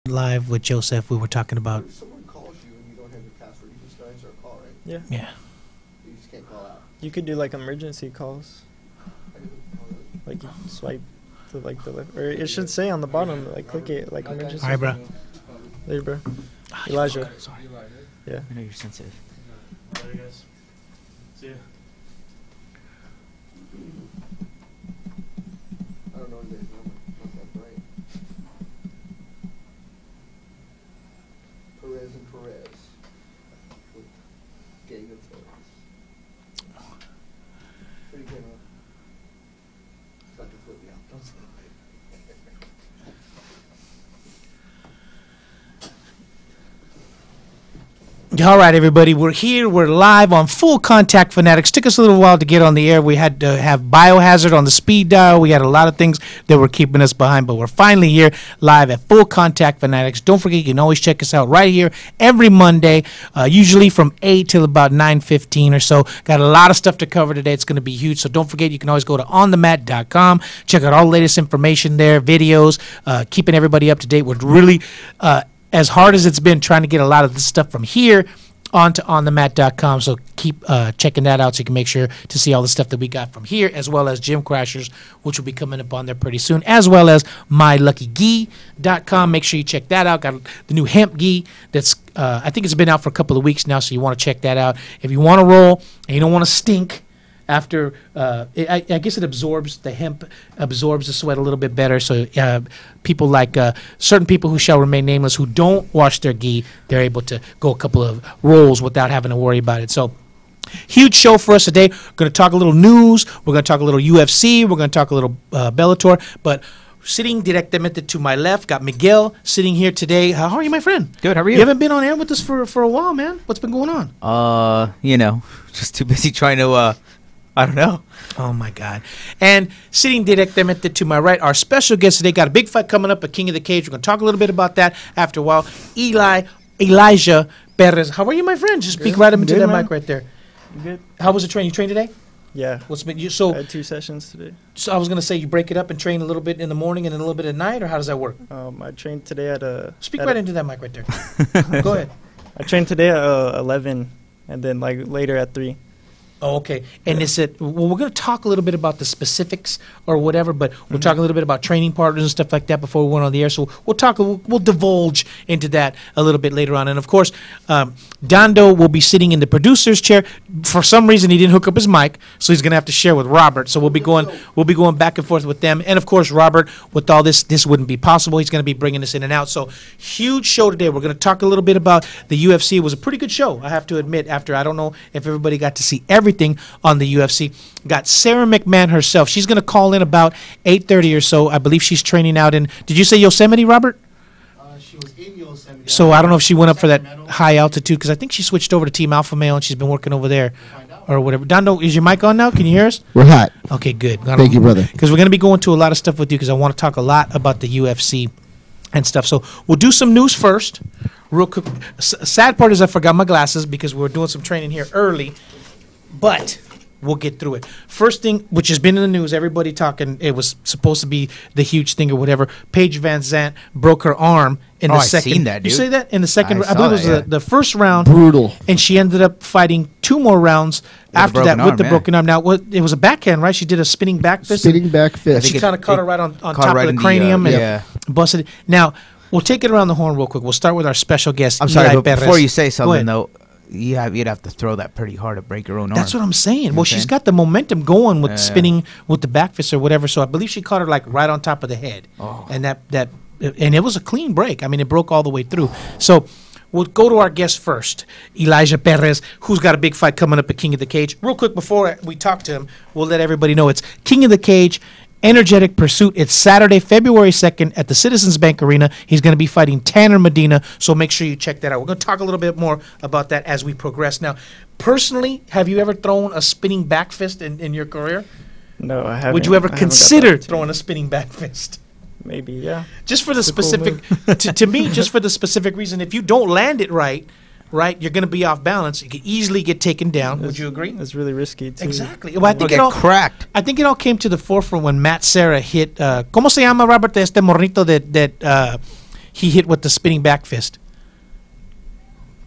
Live with Joseph, we were talking about. If someone calls you and you don't have your password, you just don't answer a call, right? Yeah. Yeah. You just can't call out. You could do like emergency calls. I do. Like you swipe to like the left. Or it should say on the bottom, like click it, like emergency. All right, bro. There, bro. Ah, Elijah. Sorry. Yeah. I know you're sensitive. Later, guys. See ya. I don't know anybody's number. Not that bright. Perez and Perez. With gang of toys. Pretty good, huh? It's not to flip me out. Don't say it. All right, everybody, we're here. We're live on Full Contact Fanatics. Took us a little while to get on the air. We had to have Biohazard on the speed dial. We had a lot of things that were keeping us behind, but we're finally here live at Full Contact Fanatics. Don't forget, you can always check us out right here every Monday, usually from 8 till about 9:15 or so. Got a lot of stuff to cover today. It's going to be huge, so don't forget, you can always go to onthemat.com. Check out all the latest information there, videos, keeping everybody up to date. We're really as hard as it's been trying to get a lot of this stuff from here onto onthemat.com, so keep checking that out so you can make sure to see all the stuff that we got from here, as well as Gym Crashers, which will be coming up on there pretty soon, as well as myluckygee.com. Make sure you check that out. Got the new hemp gi that's I think it's been out for a couple of weeks now, so you want to check that out. If you want to roll and you don't want to stink after, I guess it absorbs, the hemp absorbs the sweat a little bit better. So people like certain people who shall remain nameless who don't wash their gi, they're able to go a couple of rolls without having to worry about it. So huge show for us today. We're going to talk a little news. We're going to talk a little UFC. We're going to talk a little Bellator. But sitting directamente to my left, got Miguel sitting here today. How are you, my friend? Good. How are you? You haven't been on air with us for a while, man. What's been going on? Just too busy trying to, I don't know. Oh, my God. And sitting directamente to my right, our special guest today, got a big fight coming up at King of the Cage. We're going to talk a little bit about that after a while. Elijah Perez. How are you, my friend? Just speak right up into that mic right there. You good? How was the training? You trained today? Yeah. What's been I had 2 sessions today. So I was going to say you break it up and train a little bit in the morning and then a little bit at night, or how does that work? I trained today at Speak right into that mic right there. Go ahead. I trained today at 11, and then like later at 3. Oh, okay. And is it, well, we're going to talk a little bit about the specifics or whatever, but we'll talk a little bit about training partners and stuff like that before we went on the air. So we'll divulge into that a little bit later on. And of course, Dando will be sitting in the producer's chair. For some reason, he didn't hook up his mic, so he's going to have to share with Robert. So we'll be going back and forth with them. And of course, Robert, with all this wouldn't be possible. He's going to be bringing us in and out. So huge show today. We're going to talk a little bit about the UFC. It was a pretty good show, I have to admit. After, I don't know if everybody got to see everything on the UFC. Got Sara McMann herself. She's going to call in about 8:30 or so. I believe she's training out in, did you say Yosemite, Robert? She was in Yosemite. So I don't know if she went up for that high altitude, because I think she switched over to Team Alpha Male and she's been working over there or whatever. Dando, is your mic on now? Can you hear us? We're hot. Okay, good. Thank you, brother. Because we're going to be going to a lot of stuff with you, because I want to talk a lot about the UFC and stuff. So we'll do some news first. Real quick. Sad part is I forgot my glasses because we were doing some training here early. But we'll get through it. First thing, which has been in the news, everybody talking, it was supposed to be the huge thing or whatever. Paige Van Zandt broke her arm in the second. I seen that, dude. You say that? In the second, I I believe it was saw that, the first round. Brutal. And she ended up fighting 2 more rounds after that with the broken arm. Now, it was a backhand, right? She did a spinning back fist. Spinning back fist. She kind of caught her right on top of the cranium and busted it. Now, we'll take it around the horn real quick. We'll start with our special guest, I'm sorry, Eli but Perez. before you say something, though, you'd have to throw that pretty hard to break your own arm. That's what I'm saying. Well, she's got the momentum going with spinning with the back fist or whatever. So I believe she caught her like right on top of the head, and and it was a clean break. I mean, it broke all the way through. So we'll go to our guest first, Elijah Perez, who's got a big fight coming up at King of the Cage. Real quick before we talk to him, we'll let everybody know it's King of the Cage. Energetic Pursuit. It's Saturday, February 2nd at the Citizens Bank Arena. He's going to be fighting Tanner Medina, so make sure you check that out. We're going to talk a little bit more about that as we progress. Now, personally, have you ever thrown a spinning back fist in your career? No, I haven't. Would you ever consider throwing a spinning back fist? Maybe, yeah. Just for the specific, to me, just for the specific reason, if you don't land it right, you're going to be off balance. You could easily get taken down. Would you agree? It's really risky, too. Exactly. Well, I think it all cracked. I think it all came to the forefront when Matt Serra hit. ¿Cómo se llama, Robert? Este morrito that he hit with the spinning back fist?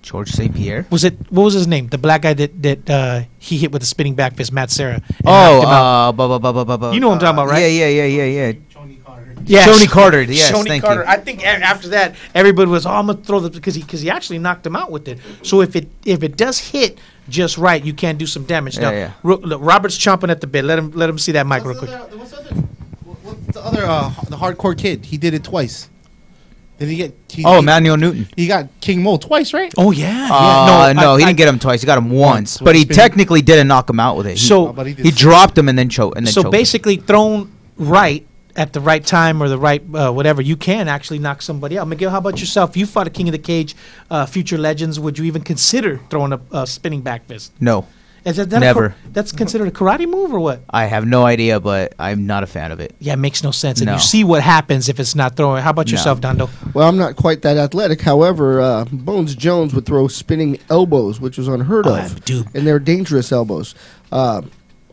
George St. Pierre. What was his name? The black guy that he hit with the spinning back fist, Matt Serra. and Oh, knocked him out. You know what I'm talking about, right? Yeah. Tony Carter. Yeah, Tony Carter. Yes, Tony thank Carter. you. I think after that, everybody was, I'm gonna throw this because he actually knocked him out with it. So if it does hit just right, you can do some damage. Now, Yeah. Look, Robert's chomping at the bit. Let him see that mic real quick. What's the other the hardcore kid? He did it twice. Did he get? Emmanuel Newton. He got King Mo twice, right? Oh yeah. No, he didn't get him twice. He got him once, but he technically didn't knock him out with it. So but he dropped him and then choked. so basically, thrown right at the right time or the right whatever, you can actually knock somebody out. Miguel, how about yourself? You fought a King of the Cage, future legends. Would you even consider throwing a spinning back fist? No, Is that never. That's considered a karate move or what? I have no idea, but I'm not a fan of it. Yeah, it makes no sense. And No. you see what happens if it's not throwing. How about yourself, Dondo? Well, I'm not quite that athletic. However, Bones Jones would throw spinning elbows, which was unheard of, dude. and they're dangerous elbows.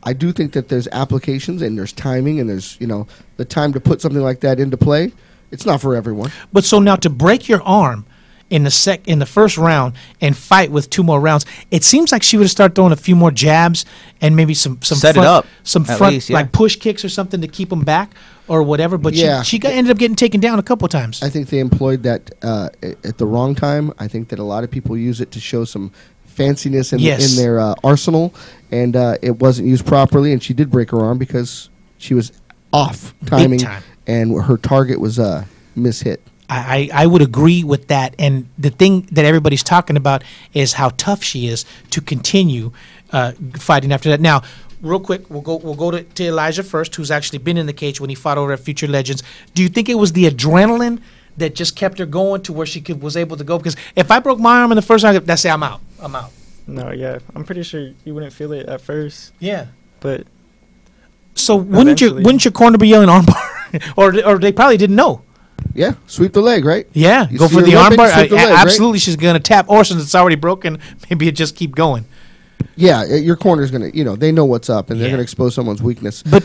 I do think that there's applications and there's timing and there's the time to put something like that into play. It's not for everyone. But so now to break your arm in the first round and fight with 2 more rounds, it seems like she would have started throwing a few more jabs and maybe some Set it front, up, some at front least, yeah. like push kicks or something to keep them back or whatever. But Yeah. she ended up getting taken down a couple of times. I think they employed that at the wrong time. I think that a lot of people use it to show some fanciness in their arsenal, and it wasn't used properly, and she did break her arm because she was off timing, time. and her target was mishit. I would agree with that. And the thing that everybody's talking about is how tough she is to continue fighting after that. Now, real quick, we'll go to Elijah first, who's actually been in the cage when he fought over at Future Legends. Do you think it was the adrenaline that just kept her going to where she was able to go? Because if I broke my arm in the first round, that's it, I'm out. No, yeah, I'm pretty sure you wouldn't feel it at first, Yeah. but So wouldn't Eventually. your corner be yelling armbar, or they probably didn't know? Yeah, sweep the leg, right? Yeah, You go see for her the limping, armbar. sweep the leg, right? Absolutely, she's gonna tap. Or since it's already broken, maybe it just keep going. Yeah, your corner's gonna, they know what's up, and they're Yeah. gonna expose someone's weakness. But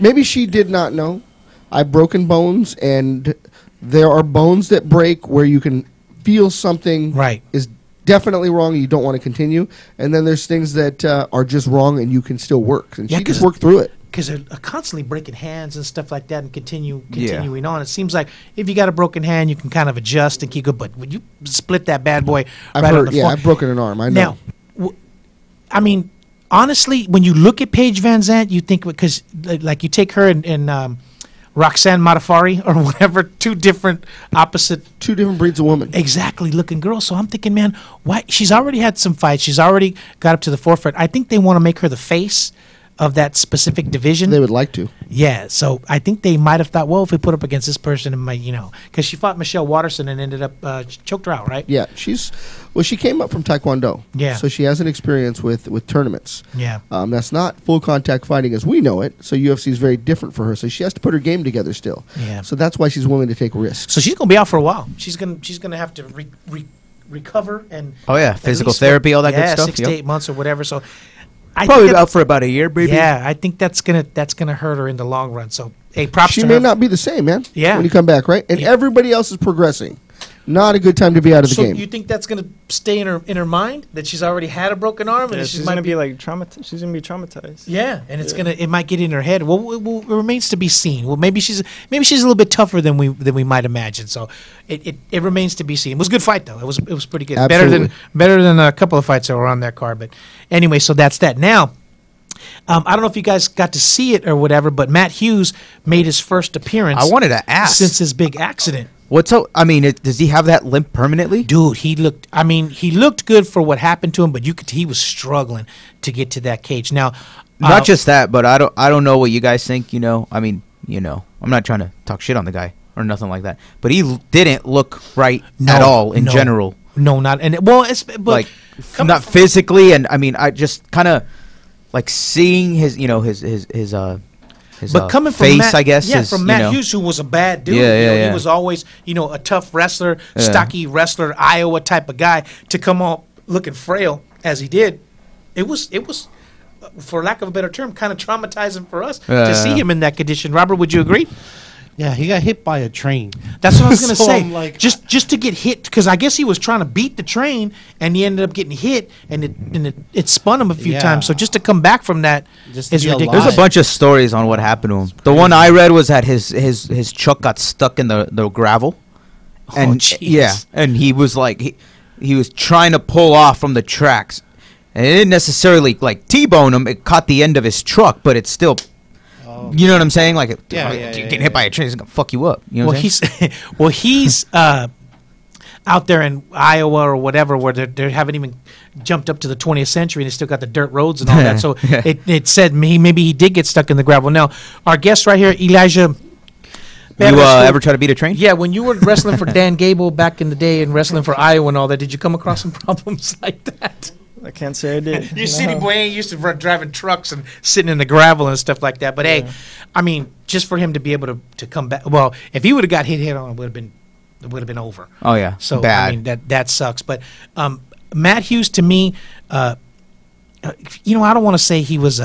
Maybe she did not know. I've broken bones, and there are bones that break where you can feel something Right. is definitely wrong and you don't want to continue. And then there's things that are just wrong and you can still work. And Yeah, she just 'cause- worked through it. because they're constantly breaking hands and stuff like that and continuing on. It seems like if you got a broken hand, you can kind of adjust and keep good. But when you split that bad boy I've right on heard, the floor. I've broken an arm. I know. Now, I mean, honestly, when you look at Paige Van Zandt, you think because like you take her and Roxanne Modafferi or whatever, two different opposite Two different breeds of women. exactly looking girls. So I'm thinking, man, why she's already had some fights. She's already got up to the forefront. I think they want to make her the face of that specific division. They would like to. Yeah, so I think they might have thought, well, if we put up against this person, it might, because she fought Michelle Watterson and ended up choked her out, right? Yeah, she came up from Taekwondo. Yeah. So she has an experience with tournaments. Yeah. That's not full contact fighting as we know it. So UFC is very different for her. So she has to put her game together still. Yeah. So that's why she's willing to take risks. So she's gonna be out for a while. She's gonna have to recover and Oh, yeah, at physical least, therapy, all that good stuff, 6 to yep. 8 months or whatever. So I Probably think that- out for about a year, baby. Yeah, I think that's gonna hurt her in the long run. So hey, props She to may her. not be the same, man. Yeah. When you come back, right? And Yeah. everybody else is progressing. Not a good time to be out of the So game. you think that's gonna stay in her mind that she's already had a broken arm yeah, and she's might gonna be like traumatized. She's gonna be traumatized. Yeah, and it might get in her head. Well, it remains to be seen. Well, maybe she's a little bit tougher than we might imagine. So it remains to be seen. It was a good fight though. It was pretty good. Absolutely. Better than a couple of fights that were on that card. But anyway, so that's that. Now, I don't know if you guys got to see it or whatever, but Matt Hughes made his first appearance. I wanted to ask. since his big accident. What's up? I mean, does he have that limp permanently? Dude, he looked good for what happened to him, but he was struggling to get to that cage. Now, Not just that, but I don't know what you guys think. I mean, I'm not trying to talk shit on the guy or nothing like that. But he didn't look right at all in general. No, not and well, it's but Like coming not from- physically, and I mean, I just kind of like seeing his, his But coming from face, Matt, I guess. yeah, is, from Matt Hughes, who was a bad dude. Yeah. He was always, a tough wrestler, stocky wrestler, Iowa type of guy. To come off looking frail as he did, it was, for lack of a better term, kind of traumatizing for us to see him in that condition. Robert, would you agree? Yeah, he got hit by a train. That's what I was gonna So say. I'm like- just to get hit, because I guess he was trying to beat the train, and he ended up getting hit, and it spun him a few Yeah. times. So just to come back from that Just to is be ridiculous. There's a bunch of stories on what happened to him. The one I read was that his truck got stuck in the gravel, and jeez. and he was like he was trying to pull off from the tracks, and it didn't necessarily like T-bone him. It caught the end of his truck, but it's still. You know what I'm saying? Like, getting hit by a train is gonna fuck you up. You know what I'm saying? he's out there in Iowa or whatever, where they haven't even jumped up to the 20th century, and they still got the dirt roads and all that. So it said maybe he did get stuck in the gravel. Now, our guest right here, Elijah. You ever try to beat a train? Yeah, when you were wrestling for Dan Gable back in the day and wrestling for Iowa and all that, did you come across some problems like that? I can't say I did. Your city boy ain't used to driving trucks and sitting in the gravel and stuff like that. But hey, I mean, just for him to be able to come back. Well, if he would have got hit on, it would have been over. Oh yeah, So bad. I mean that sucks. But Matt Hughes, to me, I don't want to say he was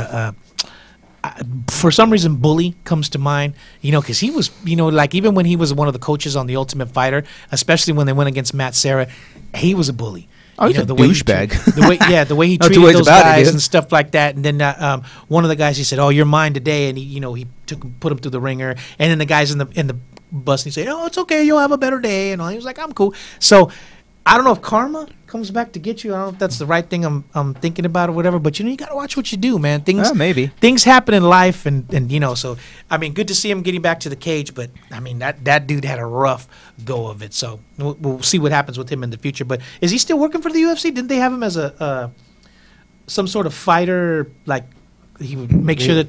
for some reason bully comes to mind, because he was, like even when he was one of the coaches on The Ultimate Fighter, especially when they went against Matt Serra, he was a bully. Oh, he's a douchebag. The way he No two treated ways those about it, guys dude. and stuff like that. And then one of the guys, he said, "Oh, you're mine today," and he put him through the ringer. And then the guys in the bus, and he said, "Oh, it's okay, you'll have a better day," and all. He was like, "I'm cool." So I don't know if karma comes back to get you. I don't know if that's the right thing I'm thinking about or whatever. But you got to watch what you do, man. Maybe things happen in life, and so I mean, good to see him getting back to the cage. But I mean, that dude had a rough go of it. So we'll see what happens with him in the future. But is he still working for the UFC? Didn't they have him as a some sort of fighter? Like he would make sure that.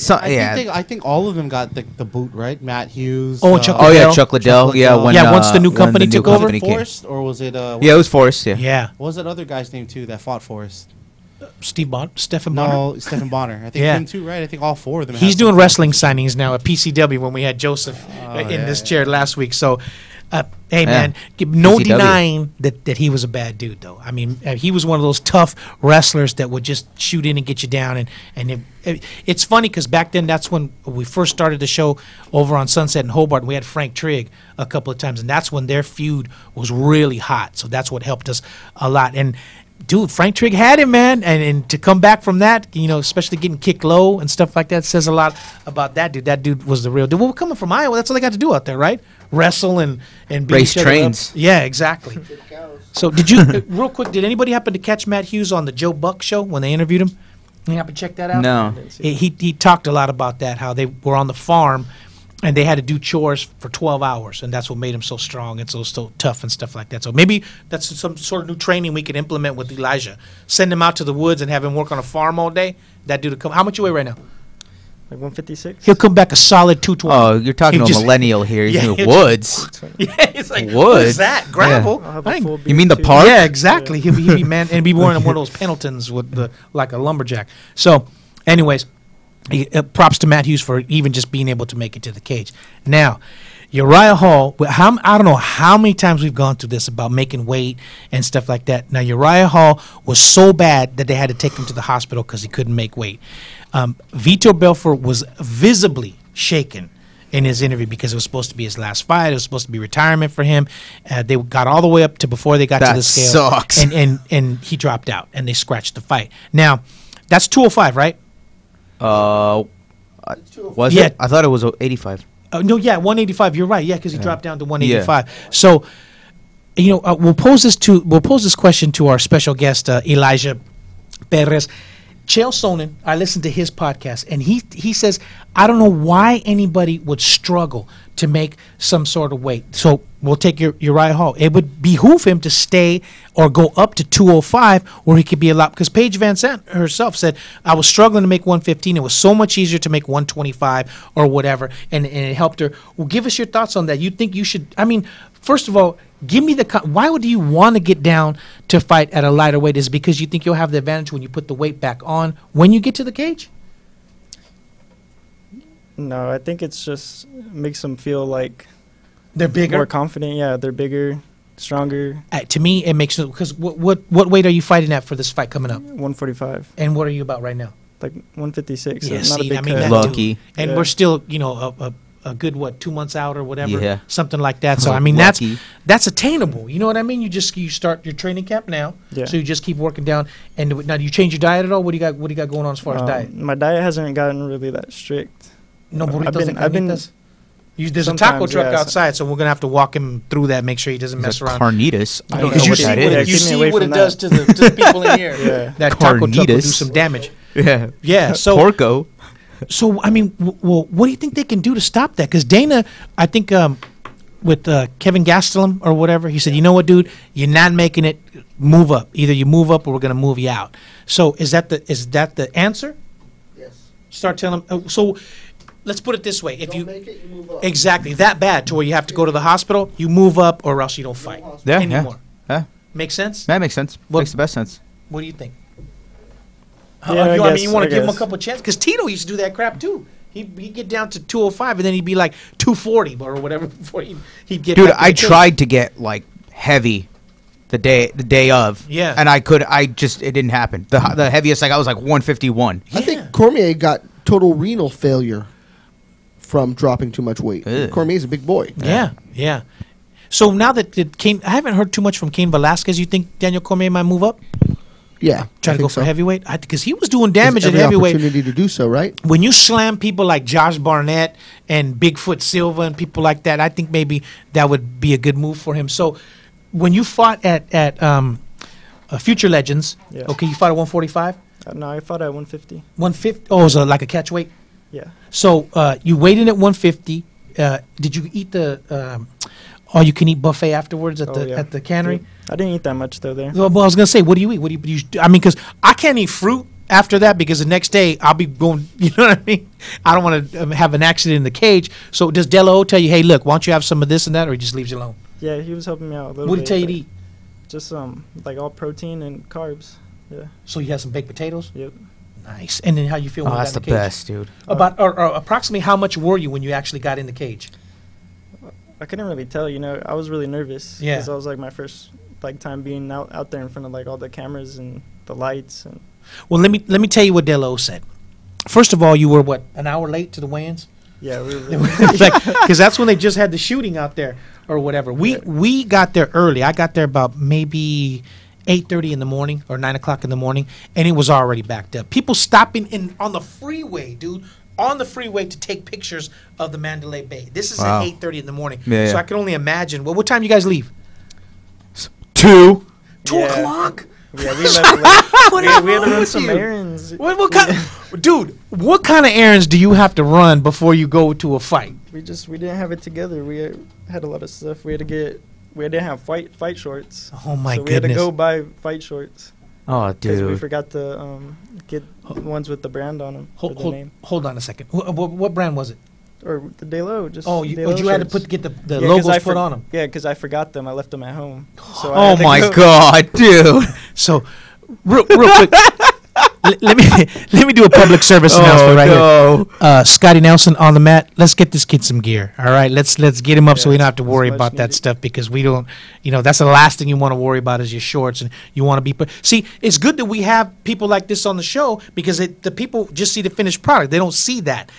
I think all of them got the boot, right? Matt Hughes. Oh, Chuck Oh yeah, Liddell. Chuck Liddell. Chuck Yeah, Liddell. when once the new company took over? came. Forrest, or was it? Yeah, it was Forrest. Yeah. Yeah, What was that other guy's name too that fought Forrest? Stephen Bonner. No, Stephen Bonner. I think Yeah. him too, right? I think all four of them. He's have doing some- wrestling signings now at PCW when we had Joseph in this chair last week. So, hey, man, no PCW. denying that he was a bad dude, though. I mean, he was one of those tough wrestlers that would just shoot in and get you down. And it's funny because back then, that's when we first started the show over on Sunset in Hobart. And we had Frank Trigg a couple of times, and that's when their feud was really hot. So that's what helped us a lot. And dude, Frank Trigg had him, man, and to come back from that, especially getting kicked low and stuff like that, says a lot about that dude. That dude was the real dude. Well, coming from Iowa, that's all they got to do out there, right? Wrestle and beat Race each other up. trains. Yeah, exactly. So did you, real quick, did anybody happen to catch Matt Hughes on the Joe Buck show when they interviewed him? You happen to check that out? No. He talked a lot about that, how they were on the farm and they had to do chores for 12 hours, and that's what made him so strong and so tough and stuff like that. So maybe that's some sort of new training we could implement with Elijah. Send him out to the woods and have him work on a farm all day. That dude will come. How much you weigh right now? Like 156. He'll come back a solid 220. Oh, you're talking He'll to a just- millennial here. He's Yeah, in he'll woods. Yeah, he's like, what Woods? is that? Gravel? I'll have I a ain't- full You mean the beard, too. park? Yeah, exactly. He'll be man, and be wearing one of those Pendletons with like a lumberjack. So, anyways, props to Matt Hughes for even just being able to make it to the cage. Now, Uriah Hall. I don't know how many times we've gone through this about making weight and stuff like that. Now, Uriah Hall was so bad that they had to take him to the hospital because he couldn't make weight. Vitor Belfort was visibly shaken in his interview because it was supposed to be his last fight. It was supposed to be retirement for him. They got all the way up to before they got to That the scale. sucks. And he dropped out, and they scratched the fight. Now, that's 205, right? Was Yeah. it? I thought it was 85. No, yeah, 185. You're right. Yeah, because he dropped down to 185. So, we'll pose this question to our special guest, Elijah Perez. Chael Sonnen, I listened to his podcast, and he says, I don't know why anybody would struggle to make some sort of weight. So we'll take Uriah Hall. It would behoove him to stay or go up to 205 where he could be a lot. Because Paige Van Sant herself said, I was struggling to make 115. It was so much easier to make 125 or whatever, and it helped her. Well, give us your thoughts on that. You think you should, first of all, give me why would you want to get down to fight at a lighter weight? Is it because you think you'll have the advantage when you put the weight back on when you get to the cage? No, I think it's just makes them feel like They're bigger. more confident. Yeah, they're bigger, stronger. To me, it makes no, because what weight are you fighting at for this fight coming up? 145, And what are you about right now? like 156. Yeah, so not see, a big cut. that Lucky. dude. And Yeah. we're still, a good 2 months out or whatever, Yeah. something like that. So I mean that's attainable. You know what I mean? You start your training camp now, Yeah. so you just keep working down. And now, do you change your diet at all? What do you got going on as far as diet? My diet hasn't gotten really that strict. No burritos and I've been carnitas? There's a taco sometimes, truck yeah, outside, so we're gonna have to walk him through that, make sure he doesn't mess around. Carnitas. I don't know Because you what see that what is. you Keep me see away what it from does that. to the people in here. Yeah. That taco truck will do Carnitas? some damage. Yeah. Yeah. So Porco. So I mean, well, what do you think they can do to stop that? Because Dana, I think with Kevin Gastelum or whatever, he said, you know what, dude, you're not making it. Move up. Either you move up or we're gonna move you out. So is that the answer? Yes. Start telling them. So let's put it this way: if you make it, you move up. exactly that bad to where you have to go to the hospital, you move up or else you don't fight Yeah. anymore. Yeah. Make sense? That makes sense. Well- Makes the best sense. What do you think? Yeah, I I mean, you want to guess. give him a couple chances because Tito used to do that crap too. He'd get down to 205 and then he'd be like 240 or whatever before he'd get. Dude, back to I the cage. tried to get like heavy the day of. Yeah. And it didn't happen. The heaviest I got was like 151. I think Cormier got total renal failure from dropping too much weight. Ugh. Cormier's a big boy. Yeah. So now that Cain, I haven't heard too much from Cain Velasquez. You think Daniel Cormier might move up, Yeah. try I to go think for so. heavyweight? Because he was doing damage There's at every heavyweight. opportunity to do so, right? When you slam people like Josh Barnett and Bigfoot Silva and people like that, I think maybe that would be a good move for him. So when you fought at Future Legends, Yeah. okay, you fought at 145, No, I fought at 150. 150. Oh, it was like a catch weight. Yeah. So you weighed in at 150. Did you eat the all-you-can-eat buffet afterwards at the cannery? Yeah. I didn't eat that much though there. Well, I was gonna say, what do you eat? What do you I mean, because I can't eat fruit after that because the next day I'll be going. You know what I mean? I don't want to have an accident in the cage. So does Delo tell you, hey, look, why don't you have some of this and that, or he just leaves you alone? Yeah, he was helping me out a little What did he bit. tell you to but eat? Just like all protein and carbs. Yeah. So you have some baked potatoes. Yep. Nice. And then how you feel? Oh, when you that's got the in the cage? best, dude. About or approximately how much were you when you actually got in the cage? I couldn't really tell. I was really nervous. Yeah. Because I was like my first time being out there in front of like all the cameras and the lights and. Well, let me tell you what Delo said. First of all, you were an hour late to the weigh-ins? Yeah, we were. Because that's when they just had the shooting out there or whatever. We got there early. I got there about maybe 8:30 in the morning or 9 o'clock in the morning, and it was already backed up. People stopping on the freeway, dude, on the freeway to take pictures of the Mandalay Bay. This is Wow. at 8:30 in the morning. Yeah, So yeah. I can only imagine. Well, what time you guys leave? 2. 2 Yeah. o'clock? Yeah, we left late. What we is had to wrong run with some you? errands. What kind dude, what kind of errands do you have to run before you go to a fight? We didn't have it together. We had a lot of stuff. We had to have fight shorts. Oh my so we had to goodness. go buy fight shorts Oh, because we dude. forgot to get ones with the brand on them. Hold on a second. What brand was it? Or the Delo. Just Oh, you Delo had to shirts. get the Yeah, 'cause logos I put on them. Yeah, because I forgot them. I left them at home. So I Oh had to my go- god, dude. So, real quick, let me do a public service announcement right here. Scotty Nelson on the mat. Let's get this kid some gear. All right, let's get him up so we don't have to it's worry much about that needed. stuff because we don't. That's the last thing you want to worry about is your shorts and you want to be. See, it's good that we have people like this on the show because the people just see the finished product. They don't see that.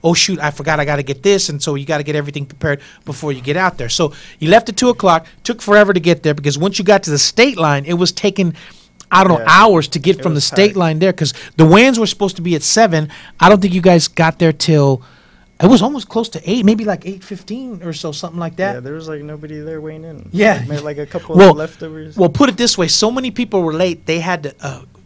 Oh shoot, I forgot I got to get this, and so you got to get everything prepared before you get out there. So you left at 2 o'clock. Took forever to get there because once you got to the state line, it was taking. I don't know, Yeah. hours to get It from the was state packed. line there because the weigh-ins were supposed to be at 7. I don't think you guys got there till it was almost close to 8, maybe like 8:15 or so, something like Yeah, that. there was like nobody there weighing in. Yeah. Maybe like a couple Well- of leftovers. Well, put it this way: so many people were late. They had to,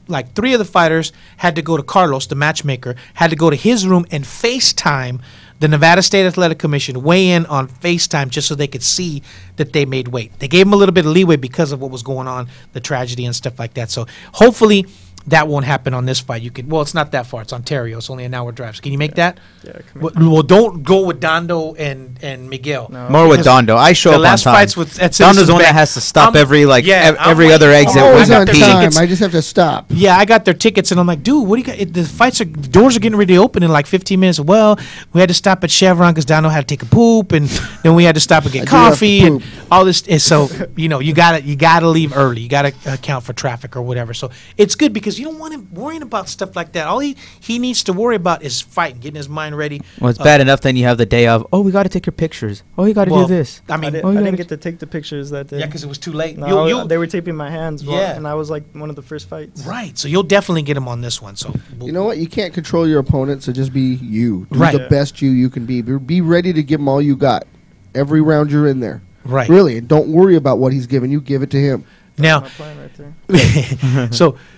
like 3 of the fighters had to go to Carlos, the matchmaker, had to go to his room and FaceTime the Nevada State Athletic Commission, weigh in on FaceTime just so they could see that they made weight. They gave them a little bit of leeway because of what was going on, the tragedy and stuff like that. So hopefully that won't happen on this fight. Well, it's not that far. It's Ontario. It's only an hour drive. So can you make that? yeah, Well, don't go with Dondo and Miguel. No. More with Because Dondo. I show the up last on time. fights with at Dondo's Citizens the one that Bank, has to stop I'm- every like yeah, I'm every like, other exit oh, with Always I got on their pee. time. tickets. I just have to stop. Yeah, I got their tickets, and I'm like, dude, what do you got? The doors are getting ready to open in like 15 minutes. Well, we had to stop at Chevron because Dono had to take a poop, and then we had to stop and get I do have to coffee and poop. all this. And so you gotta leave early. You gotta account for traffic or whatever. So it's good because because you don't want him worrying about stuff like that. All he needs to worry about is fighting, getting his mind ready. Well, it's bad enough then you have the day of, oh, we got to take your pictures. Oh, you got to do this. I mean, I didn't get to take the pictures that day. Yeah, because it was too late. No, they were taping my hands. Yeah. And I was like one of the first fights. Right. So you'll definitely get him on this one. So you know what? You can't control your opponent, so just be you. Do Right. the best you can be. Be ready to give him all you got. Every round you're in there. Right. Really, and don't worry about what he's giving you. Give it to him. Now, my plan right there.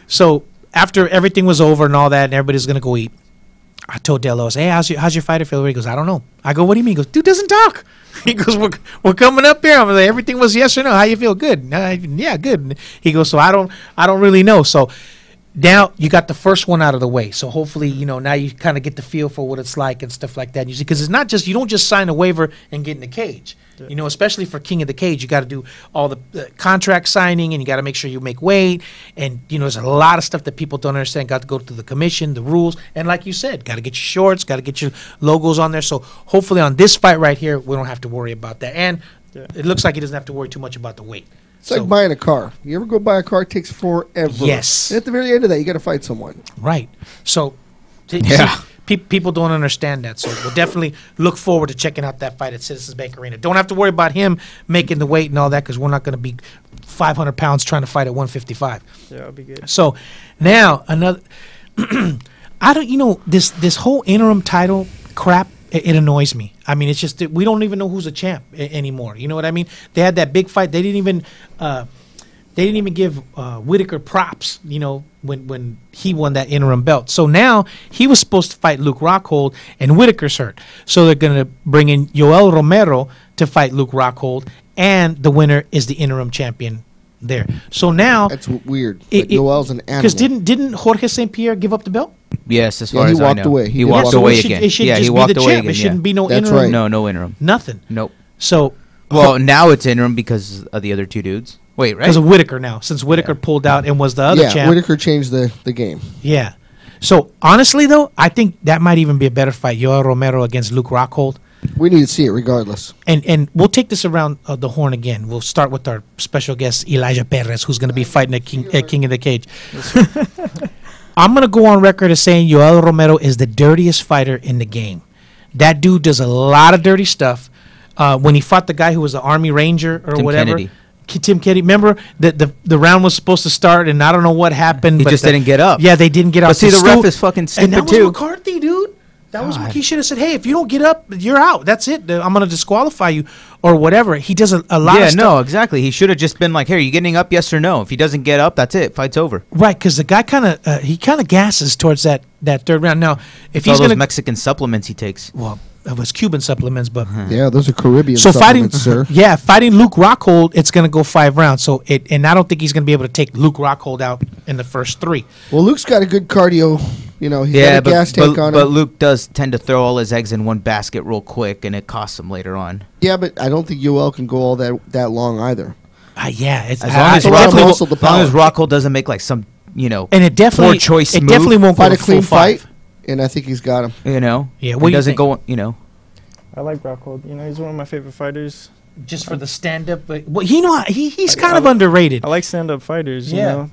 so after everything was over and all that, and everybody's gonna go eat, I told Delos, "Hey, how's your fighter feel?" He goes, "I don't know." I go, "What do you mean?" He goes, "Dude doesn't talk." He goes, "We're coming up here." I'm like, "Everything was yes or no. How you feel?" "Good." "Yeah, good." He goes, "So I don't really know." So now you got the first one out of the way. So hopefully, now you kind of get the feel for what it's like and stuff like that. Because it's not just, you don't just sign a waiver and get in the cage. Yeah. Especially for King of the Cage, you got to do all the contract signing, and you got to make sure you make weight. And, there's a lot of stuff that people don't understand. Got to go through the commission, the rules. And like you said, got to get your shorts, got to get your logos on there. So hopefully on this fight right here, we don't have to worry about that. And it looks like he doesn't have to worry too much about the weight. It's like buying a car. You ever go buy a car, it takes forever. Yes. And at the very end of that, you got to fight someone. Right. So, Yeah. people don't understand that. So we'll definitely look forward to checking out that fight at Citizens Bank Arena. Don't have to worry about him making the weight and all that, because we're not going to be 500 pounds trying to fight at 155. Yeah, it'll be good. So now another, I don't, this whole interim title crap. It annoys me. I mean, it's just that we don't even know who's a champ anymore. You know what I mean? They had that big fight. They didn't even give Whitaker props. When he won that interim belt. So now he was supposed to fight Luke Rockhold, and Whitaker's hurt. So they're going to bring in Yoel Romero to fight Luke Rockhold, and the winner is the interim champion there. So now that's weird. Yoel's an animal. Because didn't Jorge St. Pierre give up the belt? Yes, as far as he I walked know. away. He walked so away it should, again. It should just he be walked the away champ. again. It shouldn't be no That's interim. right. No interim. Nothing. Nope. So Well, now it's interim because of the other two dudes. Wait, right? because of Whitaker now, since Whitaker pulled out and was the other champ. Whitaker changed the game. Yeah. So honestly, though, I think that might even be a better fight. Yoel Romero against Luke Rockhold. We need to see it regardless. And we'll take this around the horn again. We'll start with our special guest, Elijah Perez, who's going to be fighting at King of the Cage. I'm going to go on record as saying Yoel Romero is the dirtiest fighter in the game. That dude does a lot of dirty stuff. When he fought the guy who was the Army Ranger or Tim whatever. Kennedy. Tim Kennedy. Remember the round was supposed to start, and I don't know what happened. He but just didn't get up. Yeah, they didn't get up. But see, the ref is fucking and stupid that was too. McCarthy, dude. That was God. he should have said, "Hey, if you don't get up, you're out. That's it. I'm going to disqualify you, or whatever." He does a lot. Yeah, of stuff. no, exactly. He should have just been like, "Hey, are you getting up? Yes or no?" If he doesn't get up, that's it. Fight's over. Right, because the guy kind of gasses towards that third round. Now, if All he's those going to Mexican supplements he takes. well, it was Cuban supplements, but Yeah, those are Caribbean so fighting, supplements, sir. yeah, fighting Luke Rockhold, it's going to go 5 rounds. So and I don't think he's going to be able to take Luke Rockhold out in the first 3. Well, Luke's got a good cardio. He's Yeah, got a gas tank on but him. Luke does tend to throw all his eggs in one basket real quick, and it costs him later on. Yeah, but I don't think Yoel can go all that long either. Yeah, it's As long as, a lot of Rockhold, muscle to as long as power. Rockhold doesn't make like some, and it definitely poor choice it move. definitely won't Fight go a to clean full 5. fight, and I think he's got him. Yeah, it what do you doesn't think? go. I like Rockhold. He's one of my favorite fighters. Just for the stand up, but he's kind I- of underrated. I like stand-up fighters. Yeah.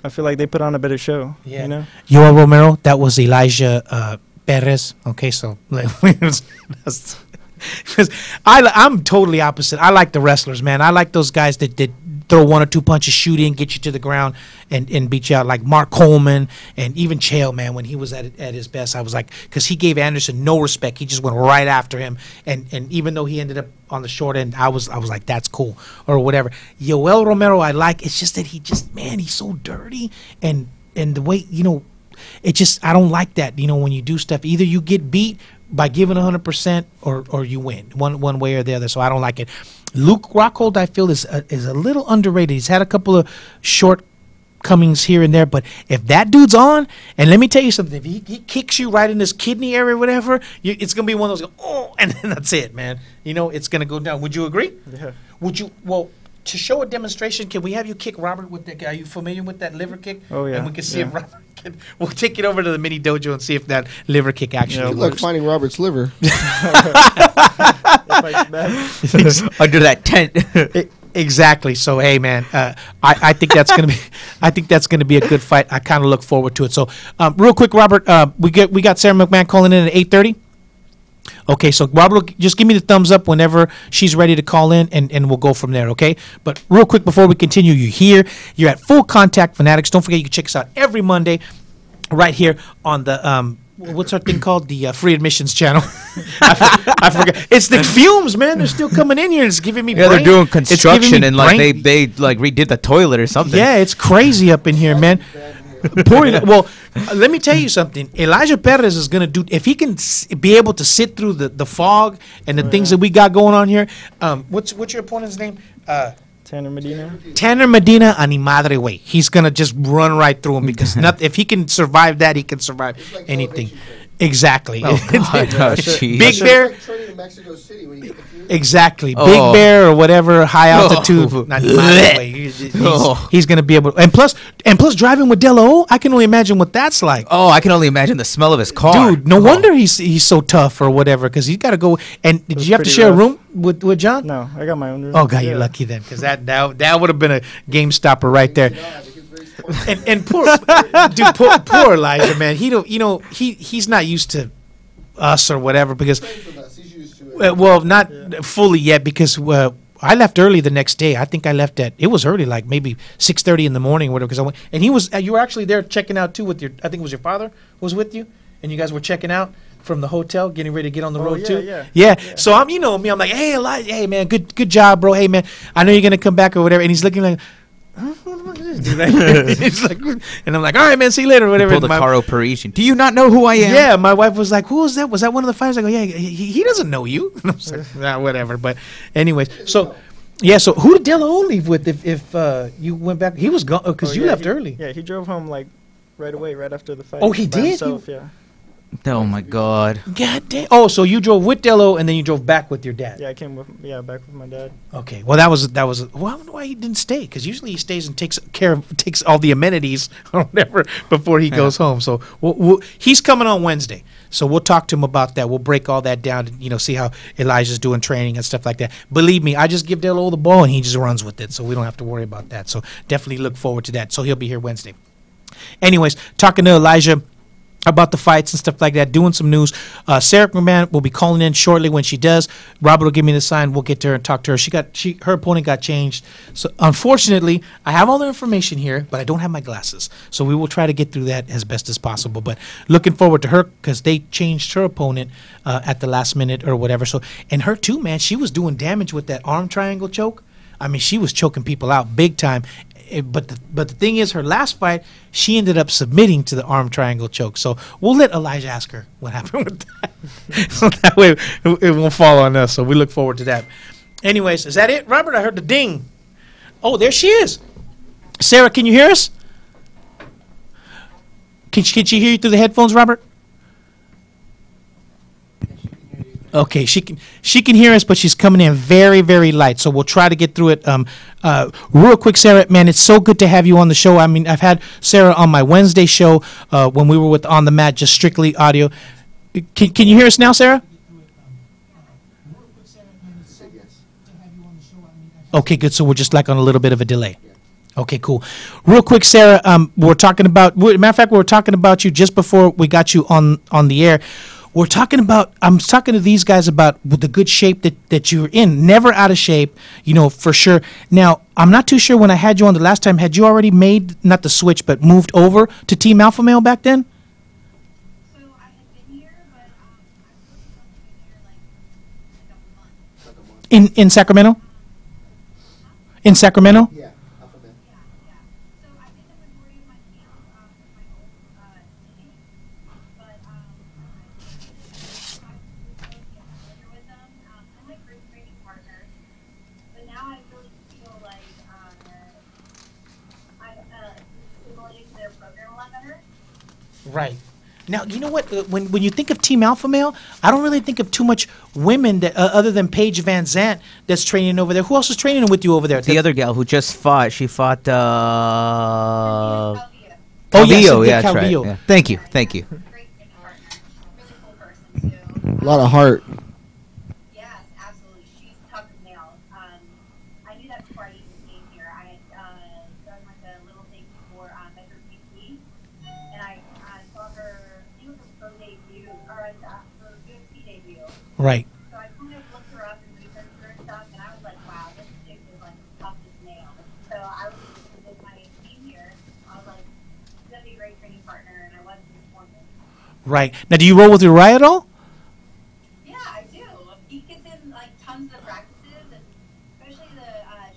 I feel like they put on a better show. Yeah. Yoel Romero, that was Elijah Perez. Okay, so I'm totally opposite. I like the wrestlers, man. I like those guys that throw 1 or 2 punches, shoot in, get you to the ground, and beat you out. Like Mark Coleman and even Chael, man. When he was at his best, I was like, because he gave Anderson no respect. He just went right after him, and even though he ended up on the short end, I was like, that's cool or whatever. Yoel Romero, I like. It's just that he's so dirty, and the way it just, I don't like that. When you do stuff, either you get beat by giving 100% or you win one way or the other. So I don't like it. Luke Rockhold, I feel, is a little underrated. He's had a couple of shortcomings here and there, but if that dude's on, and let me tell you something, if he kicks you right in his kidney area or whatever, it's gonna be one of those and then that's it, man. It's gonna go down. Would you agree? Yeah. Would you? Well, to show a demonstration, can we have you kick Robert with that? Are you familiar with that liver kick? Oh, yeah. And we can see Yeah. if Robert can. We'll take it over to the mini dojo and see if that liver kick actually Good luck works. finding Robert's liver. If I back. Under that tent. Exactly. So hey, man, I think that's gonna be, I think that's gonna be a good fight. I kind of look forward to it. So, real quick, Robert, we got Sara McMann calling in at 8:30. Okay, so Robert, just give me the thumbs up whenever she's ready to call in, and we'll go from there. Okay, but real quick before we continue, you're at Full Contact Fanatics. Don't forget you can check us out every Monday, right here on the what's our thing called? The free admissions channel. I forgot. It's the fumes, man. They're still coming in here. It's giving me. Yeah, brain. they're doing It's giving construction me and like brain- they like redid the toilet or something. Yeah, it's crazy up in here, man. Well, let me tell you something. Elijah Perez is gonna do if he can be able to sit through the fog and the things that we got going on here. What's your opponent's name? Tanner Medina. Tanner Medina, ani madre way. He's gonna just run right through him because if he can survive that, he can survive anything. Exactly. Oh, God. Oh, jeez. Big Bear. Like training in Mexico City when you get the fuse. Exactly. Oh. Big Bear or whatever, high altitude. Oh. Not madre way. He's Oh. gonna be able to, and plus driving with De La O, I can only imagine what that's like. Oh, I can only imagine the smell of his car. Dude, no wonder he's so tough or whatever, because he's got to go. And did was you have to pretty share a rough. room with John? No, I got my own room. Oh, God, you're Yeah. lucky then, because that would have been a game stopper right there. And poor poor Elijah, man. He's not used to us or whatever, because well, not fully yet, because I left early the next day. I think I left it was early, like maybe 6:30 in the morning or whatever, because I went, and you were actually there checking out too with I think it was your father was with you, and you guys were checking out from the hotel, getting ready to get on the road yeah, too. yeah. So I'm, me, I'm like, hey Elijah, hey man, good job, bro. Hey man, I know you're gonna come back or whatever. And he's looking like, huh? What the fuck is this dude? He's like, and I'm like, all right, man, see you later, or whatever. Pulled a And my- Caro Parisian. Do you not know who I am? yeah, my wife was like, "Who was that? Was that one of the fighters?" I go, "Yeah, he doesn't know you." And I was like, "Nah, whatever." But, anyways, so yeah, so who did De La O leave with if you went back? He was gone because you left early. Yeah, he drove home like right away, right after the fight. Oh, he by did? Himself, yeah. Oh my God. God damn. Oh, so you drove with De La O and then you drove back with your dad. Yeah, I came back with my dad. Okay. Well, that was. Well, I wonder why he didn't stay, because usually he stays and takes all the amenities or whatever before he goes home. So he's coming on Wednesday. So we'll talk to him about that. We'll break all that down and, see how Elijah's doing training and stuff like that. Believe me, I just give De La O the ball and he just runs with it. So we don't have to worry about that. So definitely look forward to that. So he'll be here Wednesday. Anyways, talking to Elijah about the fights and stuff like that, doing some news. Sara McMann will be calling in shortly. When she does, Robert will give me the sign. We'll get to her and talk to her. Her opponent got changed. So unfortunately, I have all the information here, but I don't have my glasses. So we will try to get through that as best as possible. But looking forward to her, because they changed her opponent at the last minute or whatever. So, and her too, man, she was doing damage with that arm triangle choke. I mean, she was choking people out big time. But the thing is, her last fight, she ended up submitting to the arm triangle choke. So we'll let Elijah ask her what happened with that. So that way it won't fall on us. So we look forward to that. Anyways, is that it, Robert? I heard the ding. Oh, there she is. Sara, can you hear us? Can she hear you through the headphones, Robert? Okay, she can hear us, but she's coming in very, very light. So we'll try to get through it. Real quick, Sara, man, it's so good to have you on the show. I mean, I've had Sara on my Wednesday show when we were with On the Mat, just strictly audio. Can you hear us now, Sara? Okay, good. So we're just like on a little bit of a delay. Okay, cool. Real quick, Sara, we're talking about. Matter of fact, we were talking about you just before we got you on the air. I'm talking to these guys about the good shape that you're in. Never out of shape, for sure. Now, I'm not too sure when I had you on the last time, had you already made, not the switch, but moved over to Team Alpha Male back then? So I had been here, but I was supposed to come here like a month. In Sacramento? In Sacramento? Yeah. Yeah. So I did the majority of my camp with my old team, but I get familiar with them. I'm like great training partners, but now I really feel like I'm assimilating to their program a lot better. Right. Now, you know what? When you think of Team Alpha Male, I don't really think of too much women that other than Paige Van Zant that's training over there. Who else is training with you over there? The other gal who just fought, she fought. Oh, yes, Calvillo, Cynthia yeah, that's right. Calvillo. Yeah. Thank you. Great training partner. Really cool person, too. A lot of heart. Yes, absolutely. She's tough as nails. I knew that before before I even came here, I had done like a little thing for Metro PC, and I saw her. I think it was her pro debut or her UFC debut. Right. So I kind of looked her up and researched her and stuff, and I was like, wow, this chick is like tough as nails. So I was with my team here. I was like, she's gonna be a great training partner, and I wasn't disappointed. Right. Now, do you roll with Uriah at all? Yeah, I do. He gets in like tons of practices, and especially the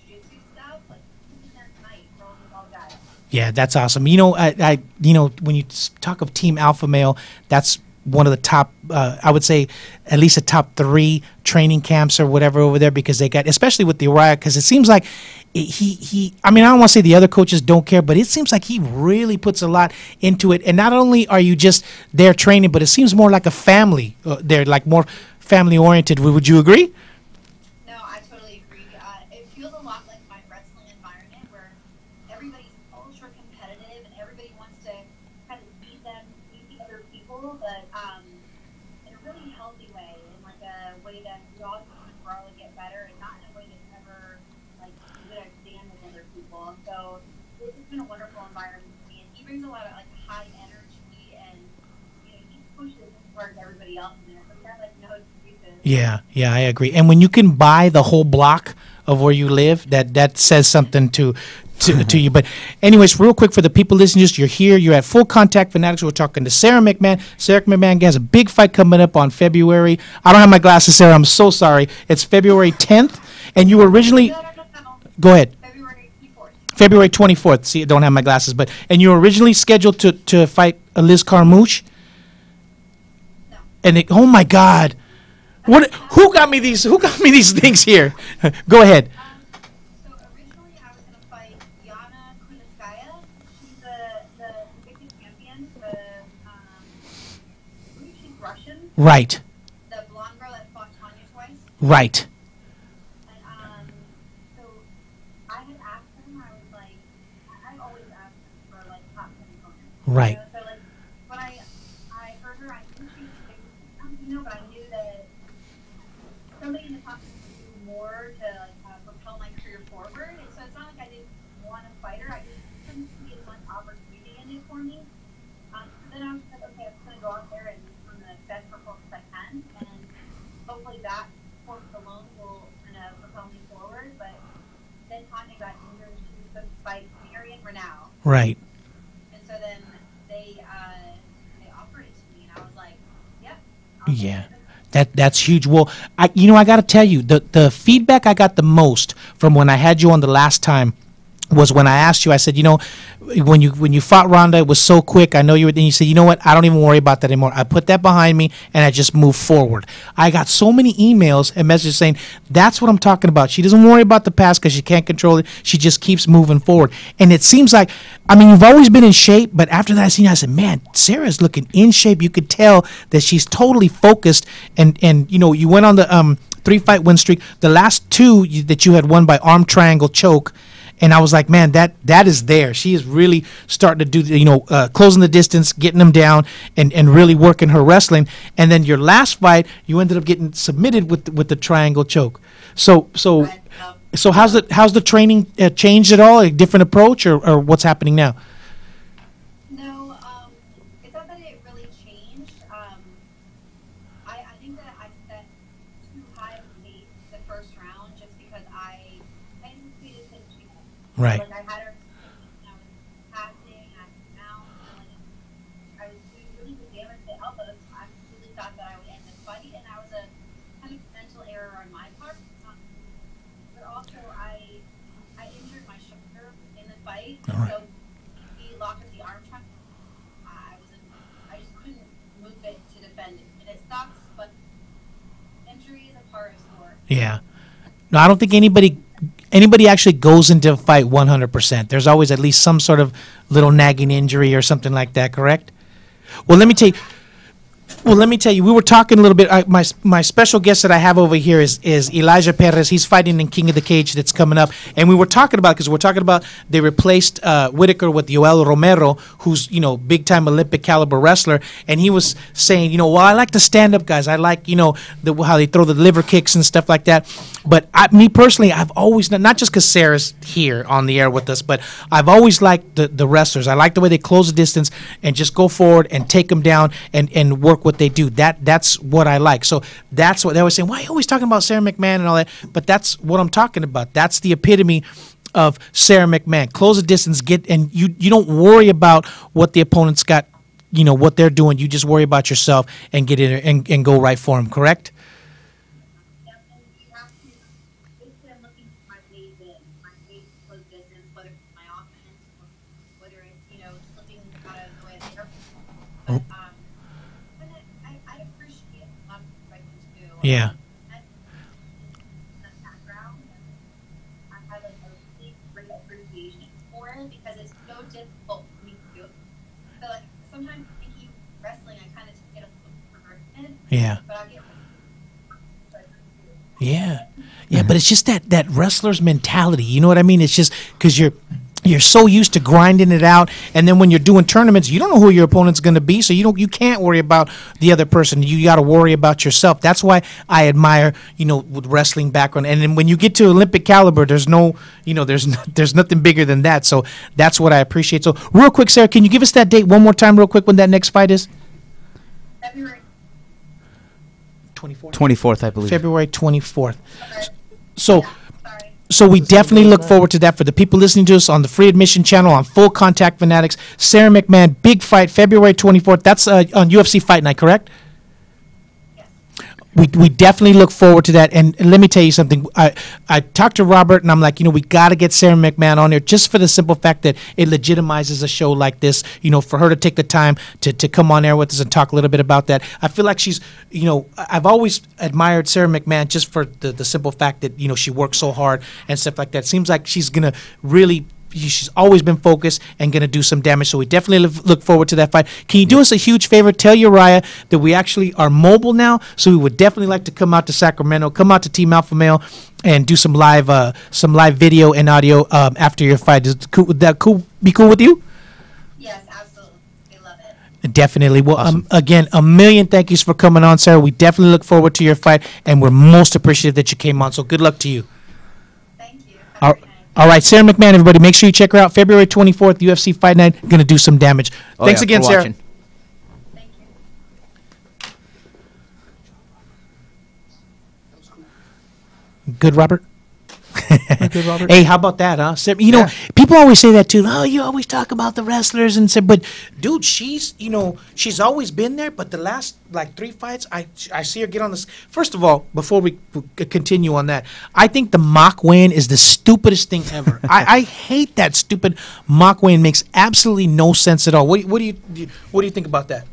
jiu-jitsu stuff. Like he's in there tonight, rolling with all the guys. Yeah, that's awesome. You know, when you talk of Team Alpha Male, that's one of the top, I would say, at least a top 3 training camps or whatever over there, because they got, especially with the Uriah, because it seems like he. I mean, I don't want to say the other coaches don't care, but it seems like he really puts a lot into it. And not only are you just there training, but it seems more like a family. They're like more family oriented. Would you agree? No, I totally agree. It feels a lot like my wrestling environment where everybody's ultra competitive and everybody wants to kind of beat the other people, but in a really healthy way, in like a way that we all can grow and get better, and not in a way that's ever like you're gonna stand with other people. So it's been a wonderful environment for me, and he brings a lot of like high energy, and he pushes as far as everybody else in there. So we have like no excuses. Yeah, I agree. And when you can buy the whole block of where you live, that says something to you. But anyways, real quick for the people listening, just you're here, you're at Full Contact Fanatics. We're talking to Sara McMann. Sara McMann has a big fight coming up on February. I don't have my glasses, Sara. I'm so sorry. It's February 10th, and you were originally. No. Go ahead. February 24th. February 24th. See, I don't have my glasses, and you were originally scheduled to fight Liz Carmouche. No. And oh my God. Who got me these things here? Go ahead. So originally I was going to fight Yana Kunitskaya. She's the Olympic champion. I believe she's Russian. Right. The blonde girl that fought Tanya twice. Right. And so I had asked him. I was like, I always ask him for like top 10 opponents. Right. So like when I heard her, I knew she was big, but I knew that somebody in the top 10 would do more to propel my career forward. And so it's not like I didn't want to fight her. I just couldn't see as much opportunity in it for me. So then I was like, okay, I'm just going to go out there and become the best performance I can. And hopefully that performance alone will kind of propel me forward. But then Tanya got injured and she was supposed to fight Marion Renaud. Right. And so then they offered it to me, and I was like, yep. Yeah. That's huge. Well, I got to tell you, the feedback I got the most from when I had you on the last time was when I asked you. I said, when you fought Ronda, it was so quick. I know you were. Then you said, you know what? I don't even worry about that anymore. I put that behind me and I just move forward. I got so many emails and messages saying that's what I'm talking about. She doesn't worry about the past because she can't control it. She just keeps moving forward. And it seems like, I mean, you've always been in shape, but after that, I said, man, Sarah's looking in shape. You could tell that she's totally focused. And you went on the 3-fight win streak. The last 2 that you had won by arm triangle choke. And I was like, man, that is there. She is really starting to do, closing the distance, getting them down, and really working her wrestling. And then your last fight, you ended up getting submitted with the triangle choke. So how's the training changed at all? A different approach, or what's happening now? No, it's not that it really changed. I think that I set too high of a pace the first round just because I anticipated that she would. Right. Like I had her, I was passing, I was out, I was doing really good damage to elbows. I really thought that I would end the fight, and that was a kind of mental error on my part. But also, I injured my shoulder in the fight, All right. so he locked up the arm trunk. I just couldn't move it to defend it, and it sucks. But injury is a part of sport. Yeah. No, I don't think anybody actually goes into a fight 100%. There's always at least some sort of little nagging injury or something like that, correct? Well, let me tell you, Well, let me tell you, we were talking a little bit. My special guest that I have over here is Elijah Perez. He's fighting in King of the Cage that's coming up, and we were talking about they replaced Whitaker with Yoel Romero, who's big time Olympic caliber wrestler, and he was saying, well, I like the stand up guys. I like how they throw the liver kicks and stuff like that. But me personally, I've always not just because Sarah's here on the air with us, but I've always liked the wrestlers. I like the way they close the distance and just go forward and take them down and work what they do. That's what I like. So that's what they were saying. Why are you always talking about Sara McMann and all that? But that's what I'm talking about. That's the epitome of Sara McMann. Close the distance, and you don't worry about what the opponent's got, what they're doing. You just worry about yourself and get in there and go right for them. Correct? I appreciate a lot of perspectives too. Yeah. I have a really great appreciation for it because it's so difficult for me to do. So like sometimes thinking wrestling, I kind of get a little for granted. Yeah. But I get. Yeah. Yeah, but it's just that wrestler's mentality. You know what I mean? It's just because you're so used to grinding it out, and then when you're doing tournaments, you don't know who your opponent's going to be, so you can't worry about the other person. You got to worry about yourself. That's why I admire, with wrestling background. And then when you get to Olympic caliber, there's no, there's nothing bigger than that. So that's what I appreciate. So real quick, Sarah, can you give us that date one more time, real quick, when that next fight is? February 24th. 24th, I believe. February 24th. Okay. So. Yeah, sorry. So we definitely look forward to that for the people listening to us on the Free Admission channel on Full Contact Fanatics. Sara McMann, big fight, February 24th. That's on UFC Fight Night, correct? Yes. We definitely look forward to that. And let me tell you something. I talked to Robert, and I'm like, we got to get Sara McMann on here just for the simple fact that it legitimizes a show like this, for her to take the time to come on air with us and talk a little bit about that. I feel like she's, I've always admired Sara McMann just for the simple fact that, she works so hard and stuff like that. Seems like she's going to really she's always been focused and going to do some damage. So we definitely look forward to that fight. Can you do us a huge favor? Tell Uriah that we actually are mobile now. So we would definitely like to come out to Sacramento, come out to Team Alpha Male, and do some live video and audio after your fight. Would that be cool with you? Yes, absolutely. We love it. Definitely. Well, again, a million thank yous for coming on, Sarah. We definitely look forward to your fight, and we're most appreciative that you came on. So good luck to you. Thank you. All right, Sara McMann, everybody, make sure you check her out. February 24th, UFC Fight Night. Going to do some damage. Thanks again, Sarah. Thank you. Good, Robert? Good, Robert. Hey, how about that, huh? People always say that too. Oh, you always talk about the wrestlers and say, but dude, she's always been there. But the last 3 fights, I see her get on this. First of all, before we continue on that, I think the mock weigh-in is the stupidest thing ever. I hate that stupid mock weigh-in. Makes absolutely no sense at all. What do you think about that?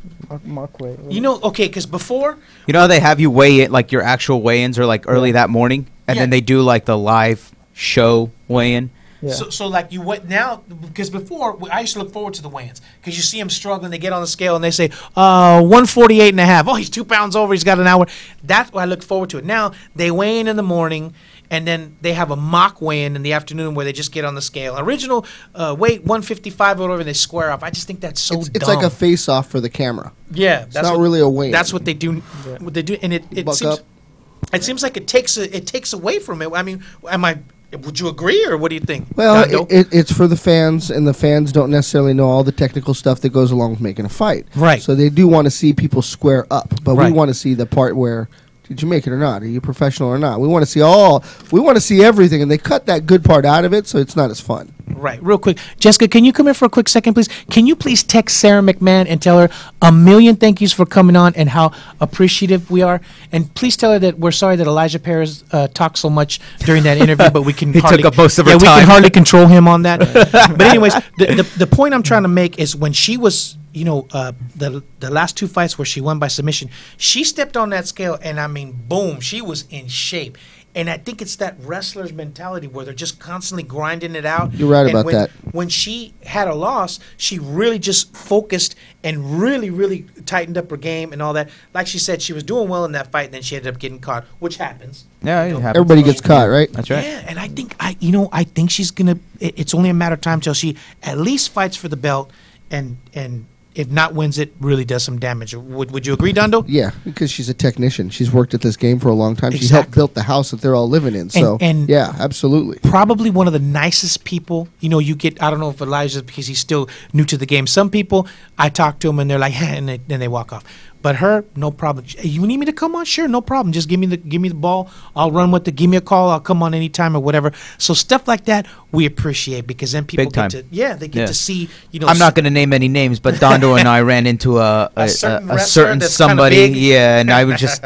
Mock weigh. Okay, because before, how they have you weigh it, like your actual weigh-ins are early that morning, and then they do the live show weigh-in. Yeah. So you went now, because before I used to look forward to the weigh-ins because you see them struggling. They get on the scale and they say 148.5. Oh, he's 2 pounds over. He's got an hour. That's why I look forward to it. Now they weigh in the morning, and then they have a mock weigh-in in the afternoon where they just get on the scale. Original weight 155 or whatever, and they square off. I just think that's so dumb. It's like a face-off for the camera. Yeah, it's not really a weigh-in. That's what they do. Yeah. What they do, and it seems. Up. It seems like it takes away from it. I mean, would you agree, or what do you think? Well, it's for the fans, and the fans don't necessarily know all the technical stuff that goes along with making a fight. Right. So they do want to see people square up, but right. We want to see the part where, did you make it or not? Are you professional or not? We want to see we want to see everything, and they cut that good part out of it, so it's not as fun. Right. Real quick. Jessica, can you come here for a quick second, please? Can you please text Sara McMann and tell her a million thank yous for coming on and how appreciative we are? And please tell her that we're sorry that Elijah Perez talked so much during that interview, but we can took up most of her time. We can hardly control him on that. But anyways, the point I'm trying to make is when she was, the last 2 fights where she won by submission, she stepped on that scale, and I mean, boom, she was in shape. And I think it's that wrestler's mentality where they're just constantly grinding it out. You're right and about that. When she had a loss, she really just focused and really, really tightened up her game and all that. Like she said, she was doing well in that fight, and then she ended up getting caught, which happens. Yeah, it happens. Everybody gets caught, right? That's right. Yeah, and I think I think she's gonna. It's only a matter of time till she at least fights for the belt, and if not wins it, really does some damage. Would you agree, Dondo? Yeah, because she's a technician. She's worked at this game for a long time. She's Exactly. helped build the house that they're all living in. So, And yeah, absolutely. Probably one of the nicest people. You get. I don't know if Elijah's because he's still new to the game. Some people I talk to them and they're like, and then they walk off. But her, no problem. You need me to come on? Sure, no problem. Just give me the ball. I'll run with it. Give me a call. I'll come on anytime or whatever. So stuff like that we appreciate because then people Big time. they get to see. I'm not going to name any names, but Dondo and I ran into a certain wrestler certain that's somebody. kinda big. Yeah, and I would just,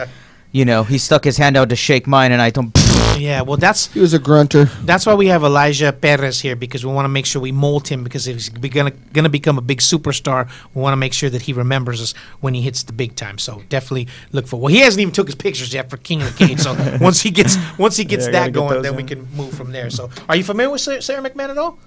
he stuck his hand out to shake mine, and I don't. Yeah, well, that's He was a grunter. why we have Elijah Perez here because we want to make sure we mold him because if he's gonna become a big superstar, we want to make sure that he remembers us when he hits the big time. So definitely look for. Well, he hasn't even took his pictures yet for King of the Cage. So once he gets Yeah, I gotta that get going, those then we in. can move from there. So are you familiar with Sarah McMann at all?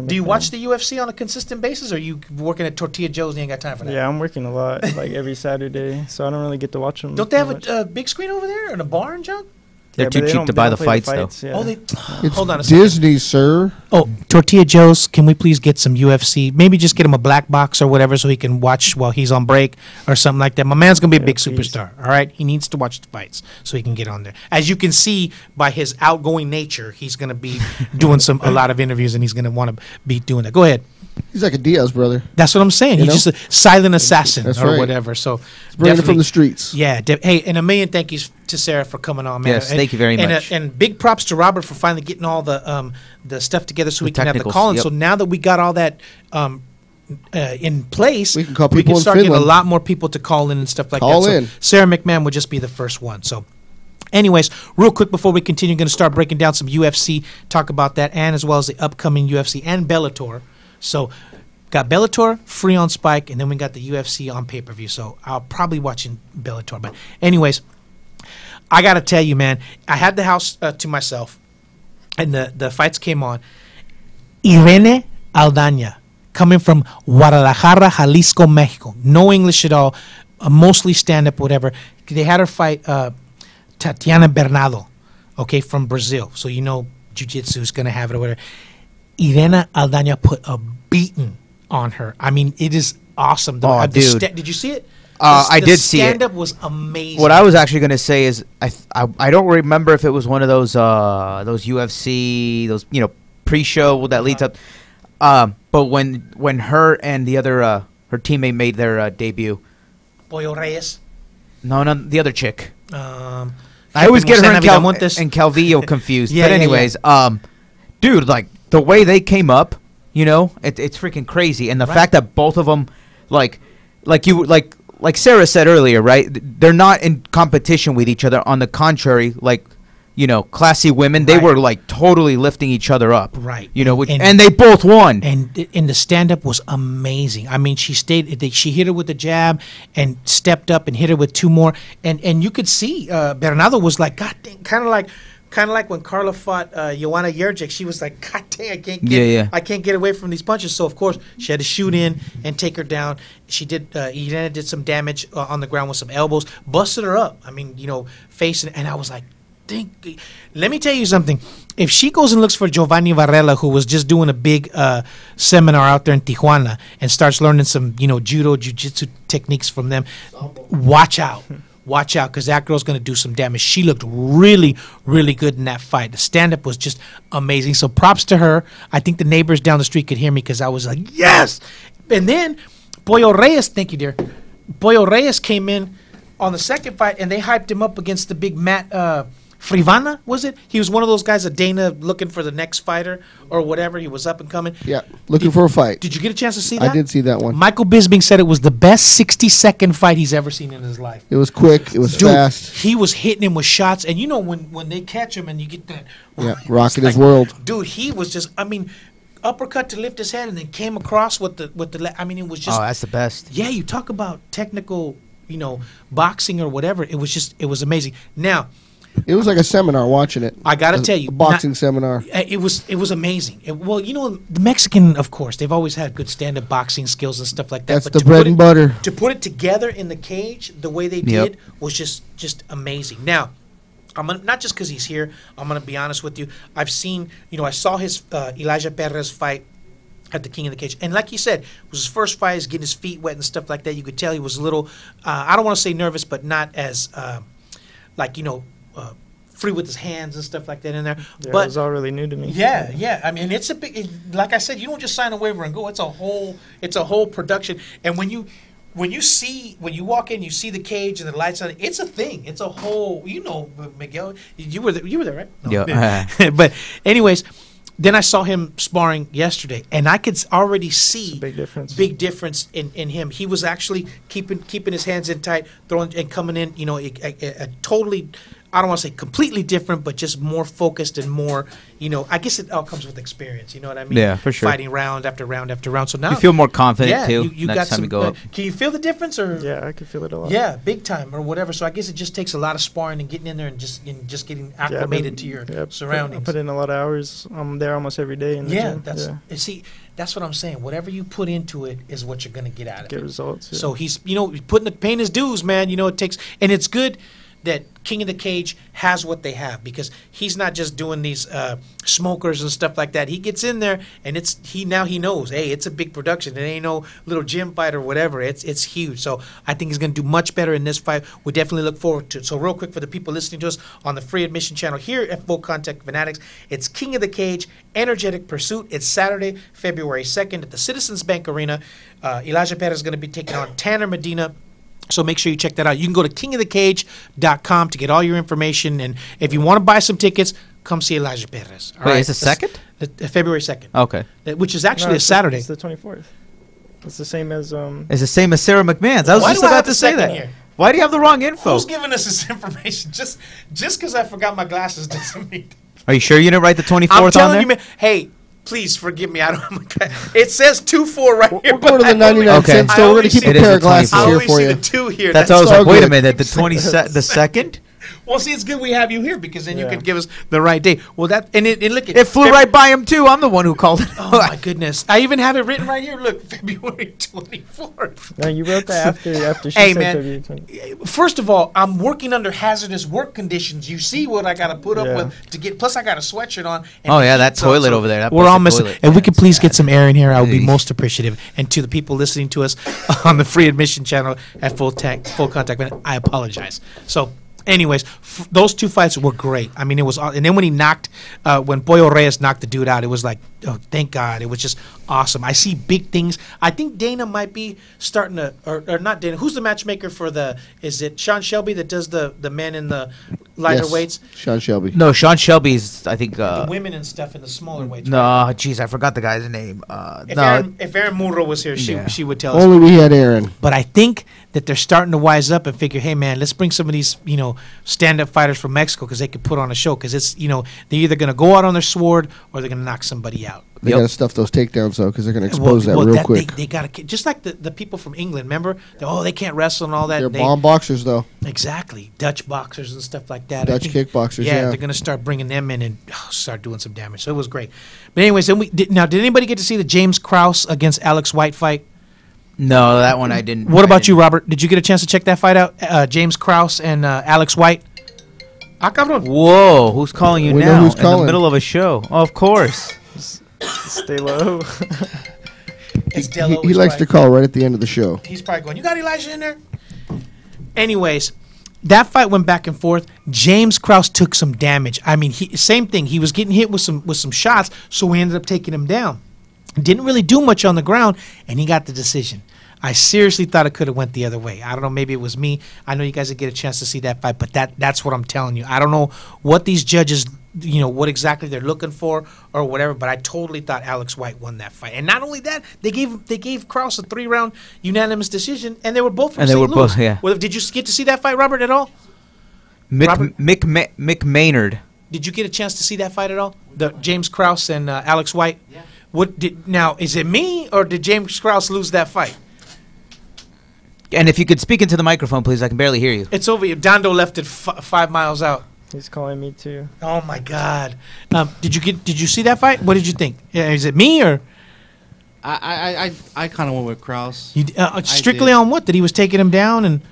Do you watch the UFC on a consistent basis, or are you working at Tortilla Joe's and you ain't got time for that? Yeah, I'm working a lot, like every Saturday, so I don't really get to watch them. Don't they have a big screen over there in a bar and junk? They're too cheap to buy the fights, though. Yeah. Oh, they. It's Hold on a second. Disney, sir. Oh, Tortilla Joe's, can we please get some UFC? Maybe just get him a black box or whatever so he can watch while he's on break or something like that. My man's going to be a big please. superstar, all right? He needs to watch the fights so he can get on there. As you can see by his outgoing nature, he's going to be doing a lot of interviews and he's going to want to be doing that. Go ahead. He's like a Diaz brother. That's what I'm saying. You He's know? just a silent assassin That's or right. whatever. So He's bringing it definitely- from the streets. Yeah. Hey, and a million thank yous to Sarah for coming on, man. Yes, thank you very much. And big props to Robert for finally getting all the stuff together so we can have the technicals, call-in. yep. So now that we got all that in place, We can call people in start getting a Finland. lot more people to call in and stuff like Call that. in. So Sarah McMann would just be the first one. So. Anyways, real quick before we continue, going to start breaking down some UFC, talk about that, and as well as the upcoming UFC and Bellator. So, got Bellator free on Spike, and then we got the UFC on pay-per-view. So, I'll probably watching Bellator. But anyways, I got to tell you, man, I had the house to myself, and the fights came on. Irene Aldana, coming from Guadalajara, Jalisco, Mexico. No English at all, mostly stand-up, whatever. They had her fight Tatiana Bernardo, okay, from Brazil. So jiu-jitsu is going to have it or whatever. Irene Aldana put a beating on her. I mean, it is awesome. Dude. Did you see it? I did see it. The stand-up was amazing. What I was actually going to say is I don't remember if it was one of those UFC pre-show that leads up. But when her and the other her teammate made their debut. Pollo Reyes. No, the other chick. I always get her and Navidamontes. Calvillo confused. Yeah, But yeah, anyways, dude, like the way they came up, it's freaking crazy. And the Right. fact that both of them, like Sarah said earlier, right? They're not in competition with each other. On the contrary, classy women, they Right. were like totally lifting each other up. Right. And they both won. And the stand-up was amazing. I mean, she hit her with the jab and stepped up and hit her with two more. And you could see Bernardo was like, God dang, kind of like when Carla fought Joanna Jędrzejczyk. She was like, God dang, I can't get away from these punches. So of course she had to shoot in and take her down. She did. Irene did some damage on the ground with some elbows, busted her up. I mean, facing, and I was like. Let me tell you something. If she goes and looks for Giovanni Varela, who was just doing a big seminar out there in Tijuana, and starts learning some, judo, jiu-jitsu techniques from them, watch out. Watch out, because that girl's going to do some damage. She looked really, really good in that fight. The stand-up was just amazing. So props to her. I think the neighbors down the street could hear me because I was like, yes! And then Pollo Reyes, thank you, dear. Pollo Reyes came in on the second fight, and they hyped him up against the big Matt Frivana, was it? He was one of those guys that Dana looking for the next fighter or whatever. He was up and coming. Yeah, looking for a fight. Did you get a chance to see that? I did see that one. Michael Bisping said it was the best 60-second fight he's ever seen in his life. It was quick. It was Dude, fast. he was hitting him with shots. And when they catch him and you get that. Yeah, it's rocking his like, world. Dude, he was just, uppercut to lift his head and then came across with the it was just. Oh, that's the best. Yeah, you talk about technical, boxing or whatever. It was amazing. Now, It was like a seminar watching it. I got to tell you, a boxing seminar. It was amazing. Well, you know, the Mexican, of course, they've always had good stand-up boxing skills and stuff like that. That's but the bread and butter. To put it together in the cage the way they did was just amazing. Now, not just because he's here. I'm gonna be honest with you. I've seen, I saw his Elijah Perez fight at the King of the Cage, and like he said, it was his first fight. He's getting his feet wet and stuff like that. You could tell he was a little, I don't want to say nervous, but not as free with his hands and stuff like that in there. Yeah, but it was all really new to me. Yeah. I mean, it's a big. Like I said, you don't just sign a waiver and go. It's a whole production. And when you walk in, you see the cage and the lights on it. It's a thing. It's a whole. Miguel, you were there, right? No. Yeah. But anyways. Then I saw him sparring yesterday, and I could already see big difference in him. He was actually keeping his hands in tight, throwing and coming in. A totally, I don't want to say completely different, but just more focused and more. I guess it all comes with experience. You know what I mean? Yeah, for sure. Fighting round after round after round. So now you feel more confident too. You next got time some, you go up. Can you feel the difference, or? Yeah, I can feel it a lot. Yeah, big time or whatever. So I guess it just takes a lot of sparring and getting in there and just getting acclimated to your surroundings. I put in a lot of hours. I'm there almost every day. In the gym. See, that's what I'm saying. Whatever you put into it is what you're going to get out of it. Get results. Yeah. So he's putting paying his dues, man. It takes, and it's good that King of the Cage has what they have, because he's not just doing these smokers and stuff like that. He gets in there and he knows, hey, it's a big production. It ain't no little gym fight or whatever. It's huge. So I think he's going to do much better in this fight. We definitely look forward to it. So real quick, for the people listening to us on the Free Admission channel here at Full Contact Fanatics, it's King of the Cage, Energetic Pursuit. It's Saturday, February 2nd at the Citizens Bank Arena. Elijah Perez is going to be taking on Tanner Medina. So make sure you check that out. You can go to kingofthecage.com to get all your information. And if you want to buy some tickets, come see Elijah Perez. All Wait, right? it's the second? February 2nd. Okay. Which is actually a Saturday. It's the 24th. It's the same as It's the same as Sara McMann's. I was Why just do I about have to the say second that. here? Why do you have the wrong info? Who's giving us this information? Just because I forgot my glasses doesn't mean. Are you sure you didn't write the 24th I'm on telling there? you, man. Hey, please forgive me. I don't. It says 2-4 right here. We'll go to the 99 cents store. We're going to keep a pair of glasses I here only for see you. the 2 here. That's I was all like, wait a good. minute, the the second? Well, see, it's good we have you here, because then you can give us the right date. Well, look, It flew right by him too. I'm the one who called it. Oh my goodness! I even have it written right here. Look, February 24th. No, you wrote that after she Hey, said man. February 20th. First of all, I'm working under hazardous work conditions. You see what I got to put up Yeah. with to get. Plus, I got a sweatshirt on. And Oh yeah, that so- toilet so over there. That We're all busted missing. toilet. If we could please get some air in here, I would be Hey. most appreciative. And to the people listening to us on the Free Admission channel at Full Contact, I apologize. So. Anyways, those 2 fights were great. I mean, it was, and then when he knocked, when Boyo Reyes knocked the dude out, it was like, oh, thank God, it was just awesome. I see big things. I think Dana might be starting to, or not Dana. Who's the matchmaker for is it Sean Shelby that does the men in the lighter Yes, weights, Sean Shelby. No, Sean Shelby's, I think. the women and stuff in the smaller weights? No, right? jeez, I forgot the guy's name. If Aaron Murro was here, she would tell us. Only we had Aaron. But I think that they're starting to wise up and figure, hey man, let's bring some of these, stand-up fighters from Mexico, because they could put on a show. Because it's, they're either going to go out on their sword or they're going to knock somebody out. They got to stuff those takedowns though, because they're going to expose that real quick. They got to, just like the people from England. Remember, they can't wrestle and all that. They're bomb boxers though. Exactly, Dutch boxers and stuff like that. Dutch kickboxers. Yeah, they're going to start bringing them in and start doing some damage. So it was great. But anyways, then did anybody get to see the James Krause against Alex White fight? No, that one I didn't. What about you, Robert? Did you get a chance to check that fight out? James Krause and Alex White. Whoa, who's calling you We know now? who's in calling. the middle of a show. Oh, of course. Stay low. He likes to call right at the end of the show. He's probably going, you got Elijah in there? Anyways, that fight went back and forth. James Krause took some damage. I mean, same thing. He was getting hit with some shots, so we ended up taking him down. Didn't really do much on the ground, and he got the decision. I seriously thought it could have went the other way. I don't know. Maybe it was me. I know you guys didn't get a chance to see that fight, but that's what I'm telling you. I don't know what these judges, what exactly they're looking for or whatever, but I totally thought Alex White won that fight. And not only that, they gave Krause a 3-round unanimous decision, and they were both from St. Louis. Both, yeah. Well, did you get to see that fight, Robert, at all? Mick Maynard. Did you get a chance to see that fight at all? The James Krause and Alex White? Yeah. Now, is it me, or did James Krause lose that fight? And if you could speak into the microphone, please. I can barely hear you. It's over here. Dondo left it 5 miles out. He's calling me too. Oh my God! Did you see that fight? What did you think? Is it me or I kind of went with Kraus. strictly did. on what that he was taking him down and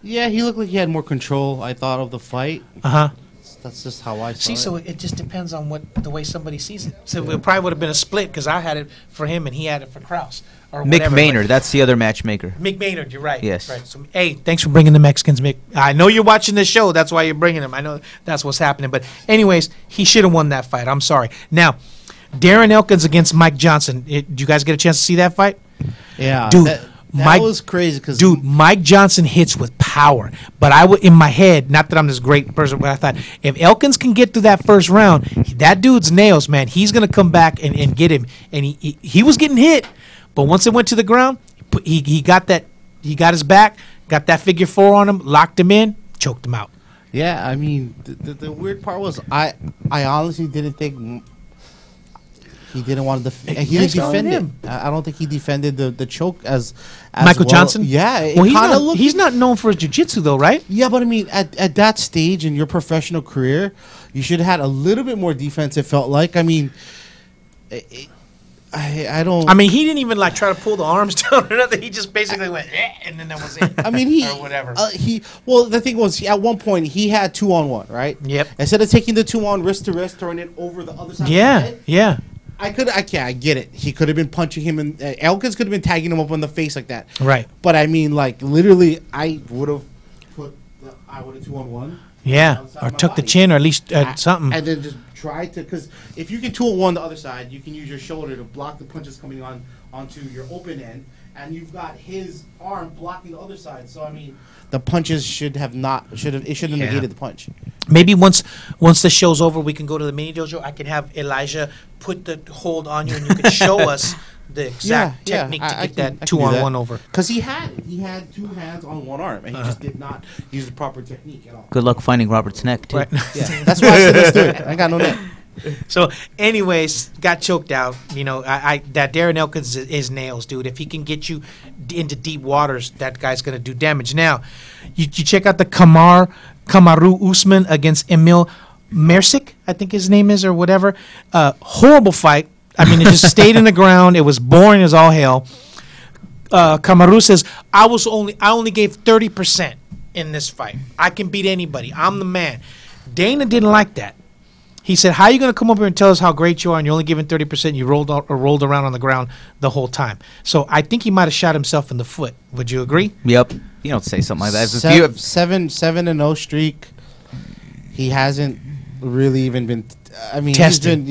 Yeah, he looked like he had more control. I thought of the fight. That's just how I saw See, it. so it just depends on the way somebody sees it. So it probably would have been a split because I had it for him and he had it for Kraus. Or Mick whatever, Maynard, that's the other matchmaker. Mick Maynard, you're right. Yes. Right. So, hey, thanks for bringing the Mexicans, Mick. I know you're watching this show. That's why you're bringing them. I know that's what's happening. But anyways, he should have won that fight. I'm sorry. Now, Darren Elkins against Mike Johnson. Did you guys get a chance to see that fight? Yeah, Dude, that Mike was crazy. Cause Dude, Mike Johnson hits with power. But I would, in my head, not that I'm this great person, but I thought if Elkins can get through that first round, that dude's nails, man. He's going to come back and get him. And he was getting hit. But once it went to the ground, he got that. He got his back, got that figure four on him, locked him in, choked him out. Yeah, I mean, the weird part was I honestly didn't think he didn't want to defend. He didn't defend it. I don't think he defended the choke as Michael well. Johnson. Yeah, well, he's not known for his jiu-jitsu though, right? Yeah, but I mean, at that stage in your professional career, you should have had a little bit more defense. It felt like. I mean. I don't. I mean, he didn't even like try to pull the arms down or nothing. He just basically went, and then that was it. I mean, or whatever. Well, the thing was, at one point he had 2-on-1, right? Yep. Instead of taking the 2-on wrist to wrist, throwing it over the other side. Yeah, of the head, yeah. I get it. He could have been punching him, and Elkins could have been tagging him up on the face like that. Right. But I mean, like literally, I would have 2-on-1. Yeah, or took the chin, or at least something. And then just try to, because if you can 2-on-1 the other side, you can use your shoulder to block the punches coming onto your open end, and you've got his arm blocking the other side. So I mean, the punches should have negated the punch. Maybe once the show's over, we can go to the mini dojo. I can have Elijah put the hold on you, and you can show us the exact technique to get that 2-on-1 over. Because he had two hands on one arm, and he just did not use the proper technique at all. Good luck finding Robert's neck, too. Right. Yeah, that's why I said let's do it. I got no neck. So, anyways, got choked out. You know, that Darren Elkins is nails, dude. If he can get you into deep waters, that guy's gonna do damage. Now, you check out the Kamaru Usman against Emil Mersic, I think his name is, or whatever. Horrible fight. I mean, it just stayed in the ground. It was boring as all hell. Kamaru says, I only gave 30% in this fight. I can beat anybody. I'm the man. Dana didn't like that. He said, how are you going to come up here and tell us how great you are and you're only giving 30%? You rolled around on the ground the whole time. So I think he might have shot himself in the foot. Would you agree? Yep. You don't say something like that. 7-0 streak. He hasn't really even been. I mean, tested.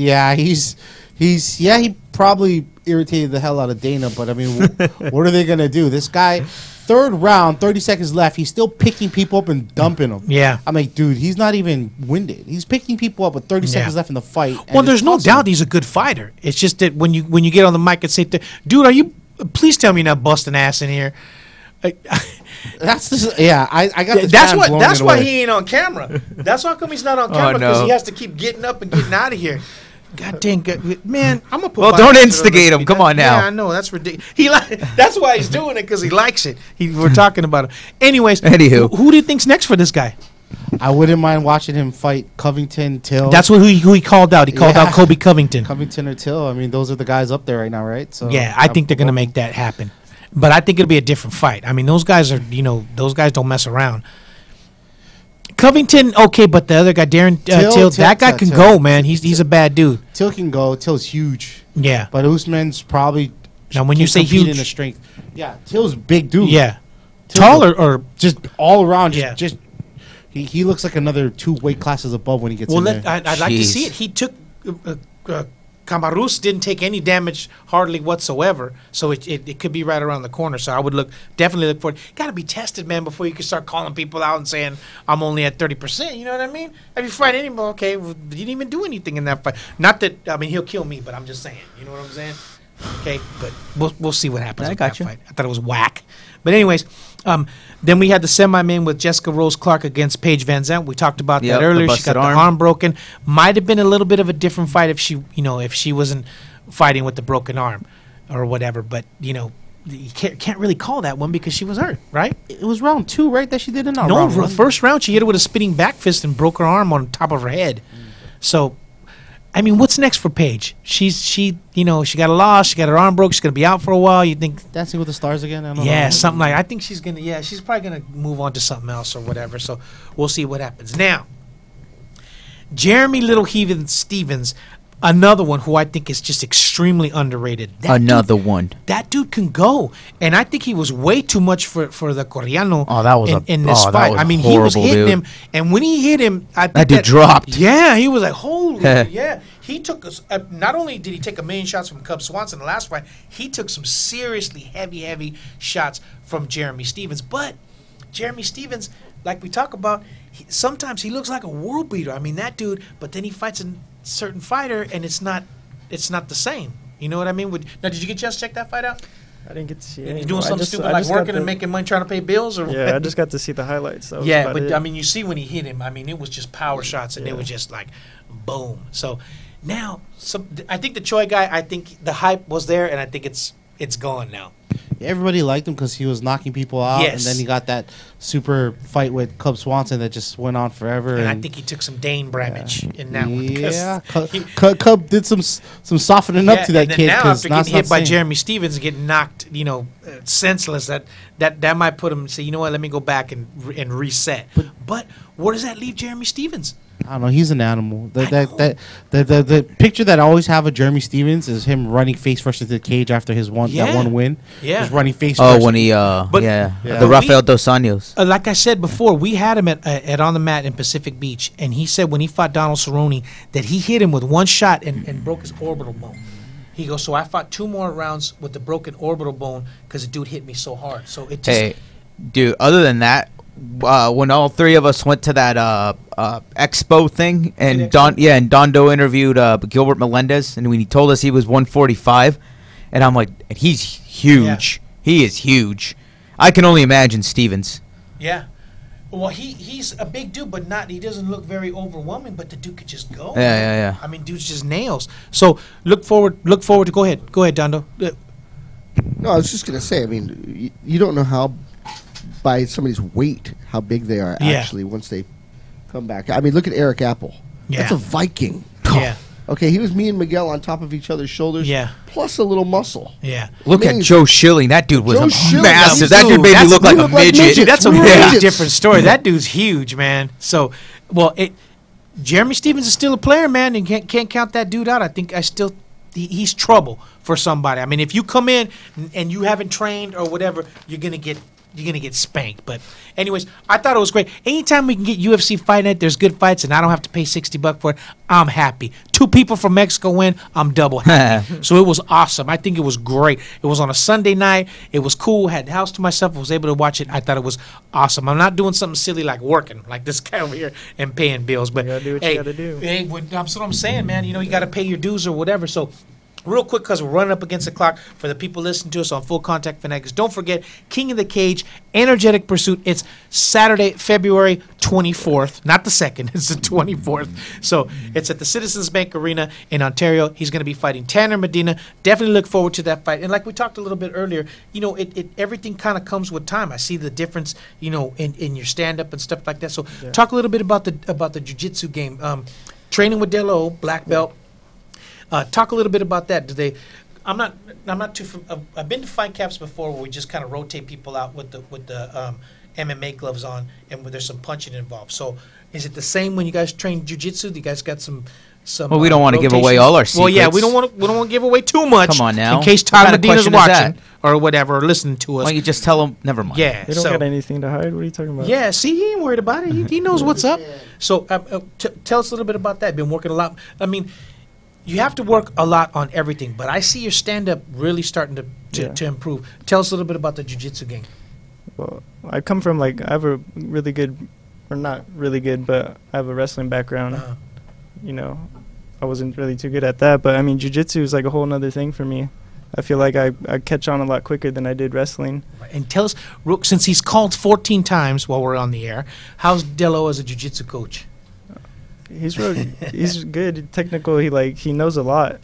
He probably irritated the hell out of Dana. But I mean, what are they gonna do? This guy, third round, 30 seconds left. He's still picking people up and dumping them. Yeah. I'm like, dude, he's not even winded. He's picking people up with 30 seconds left in the fight. Well, there's no doubt he's a good fighter. It's just that when you get on the mic and say, dude, please tell me you're not busting ass in here. That's just, yeah. I got this. That's why he ain't on camera. That's why come he's not on camera, because he has to keep getting up and getting out of here. God dang, man! I'm gonna put. Well, don't instigate him. Come on now. Yeah, I know that's ridiculous. That's why he's doing it, because he likes it. We're talking about it. Anyways, anywho, who do you think's next for this guy? I wouldn't mind watching him fight Covington, Till. That's who he called out. He called out Kobe Covington. Covington or Till. I mean, those are the guys up there right now, right? So yeah, I think they're gonna make that happen. But I think it'll be a different fight. I mean, those guys don't mess around. Covington, okay, but the other guy, Darren Till, that guy can go, man. He's a bad dude. Till can go. Till's huge. Yeah. But Usman's probably now when you say huge in the strength. Yeah, Till's big dude. Yeah. Tall or just all around. Yeah. Just he looks like another 2 weight classes above when he gets in there. I'd like to see it. He took Camarus didn't take any damage hardly whatsoever, so it could be right around the corner. So I would definitely look for it. Got to be tested, man, before you can start calling people out and saying I'm only at 30%. You know what I mean? If you fight anybody, okay, well, you didn't even do anything in that fight. Not that he'll kill me, but I'm just saying. You know what I'm saying? Okay, but we'll see what happens with that fight. I thought it was whack, but anyways. Then we had the semi-main with Jessica Rose Clark against Paige Van Zandt. We talked about that earlier. She got the arm broken. Might have been a little bit of a different fight if she wasn't fighting with the broken arm or whatever. But you can't really call that one because she was hurt, right? It was round 2, right? That she did it. No, first round she hit her with a spinning back fist and broke her arm on top of her head. So, I mean, what's next for Paige? She got a loss. She got her arm broke. She's gonna be out for a while. You think Dancing with the Stars again? I don't know. Yeah, something like. I think she's gonna. Yeah, she's probably gonna move on to something else or whatever. So we'll see what happens. Now, Jeremy Little Heathen Stevens, another one who I think is just extremely underrated. That dude can go, and I think he was way too much for the Coreano. Oh, that was in this fight. I mean, he was hitting him, and when he hit him, I think that dude dropped. Yeah, he was like, holy, yeah. He took us. Not only did he take a million shots from Cub Swanson in the last fight, he took some seriously heavy shots from Jeremy Stevens. But Jeremy Stevens, like we talk about, sometimes he looks like a world beater. I mean, that dude. But then he fights a certain fighter, and it's not the same. You know what I mean? Now, did you get a chance to check that fight out? I didn't get to see it. You doing something stupid like working and making money trying to pay bills, or yeah? I just got to see the highlights. Yeah, but I mean, you see when he hit him. I mean, it was just power shots, and it was just like, boom. So now, I think the Choi guy. I think the hype was there, and I think it's gone now. Everybody liked him because he was knocking people out, and then he got that super fight with Cub Swanson that just went on forever. And I think he took some Dane Bramage in that one. Yeah, Cub did some softening up to that kid. Now after getting hit by Jeremy Stevens and getting knocked, senseless, that might put him and say, you know what, let me go back and reset. But where does that leave Jeremy Stevens? I don't know. He's an animal. The picture that I always have of Jeremy Stevens is him running face first into the cage after that one win. Yeah, just running face first. Oh, when he the Rafael Dos Anjos. Like I said before, we had him at On the Mat in Pacific Beach, and he said when he fought Donald Cerrone that he hit him with one shot and broke his orbital bone. He goes, so I fought 2 more rounds with the broken orbital bone because the dude hit me so hard. So it just. Hey, dude. Other than that. When all 3 of us went to that expo thing, and Dondo interviewed Gilbert Melendez, and when he told us he was 145, and I'm like, and he's huge. Yeah. He is huge. I can only imagine Stevens. Yeah. Well, he's a big dude, but he doesn't look very overwhelming. But the dude could just go. Yeah. I mean, dude's just nails. So look forward to. Go ahead, Dondo. No, I was just gonna say. I mean, you don't know how. By somebody's weight, how big they are actually once they come back. I mean, look at Eric Apple. Yeah. That's a Viking. Yeah. Okay, he was me and Miguel on top of each other's shoulders. Yeah. Plus a little muscle. Yeah. Look at Joe Schilling. That dude was massive. That dude made me look like a midget. That's a really different story. That dude's huge, man. So, Jeremy Stevens is still a player, man, and can't count that dude out. I think he's trouble for somebody. I mean, if you come in and you haven't trained or whatever, you're gonna get spanked. But anyways, I thought it was great. Anytime we can get UFC Fight Night, there's good fights, and I don't have to pay $60 for it, I'm happy. 2 people from Mexico win, I'm double happy. So it was awesome. I think it was great. It was on a Sunday night. It was cool. Had the house to myself. I was able to watch it. I thought it was awesome. I'm not doing something silly like working, like this guy over here, and paying bills. But you gotta do what you gotta do. Hey, that's what I'm saying, man. You got to pay your dues or whatever. So real quick, because we're running up against the clock, for the people listening to us on Full Contact Fanatics, don't forget King of the Cage, Energetic Pursuit. It's Saturday, February 24th. Not the 2nd, it's the 24th. So it's at the Citizens Bank Arena in Ontario. He's going to be fighting Tanner Medina. Definitely look forward to that fight. And like we talked a little bit earlier, everything kind of comes with time. I see the difference, in your stand-up and stuff like that. So talk a little bit about the jiu-jitsu game. Training with Delo, black belt. Talk a little bit about that. I'm not too. I've been to fight camps before where we just kind of rotate people out with the MMA gloves on, and where there's some punching involved. So, is it the same when you guys train jiu-jitsu? You guys got some. Well, we don't want to give away all our secrets. Well, yeah, we don't want to give away too much. Come on now, in case Todd Medina's watching or whatever, or listening to us. Why don't you just tell him? Never mind. Yeah, they don't got anything to hide. What are you talking about? Yeah, see, he ain't worried about it. He knows what's up. So, tell us a little bit about that. Been working a lot. I mean. You have to work a lot on everything, but I see your stand-up really starting to improve. Tell us a little bit about the jiu-jitsu game. Well, I come from, I have a really good, or not really good, but I have a wrestling background. I wasn't really too good at that, but, I mean, jiu-jitsu is like a whole other thing for me. I feel like I catch on a lot quicker than I did wrestling. And tell us, since he's called 14 times while we're on the air, how's Delo as a jiu-jitsu coach? He's good, technical. He knows a lot.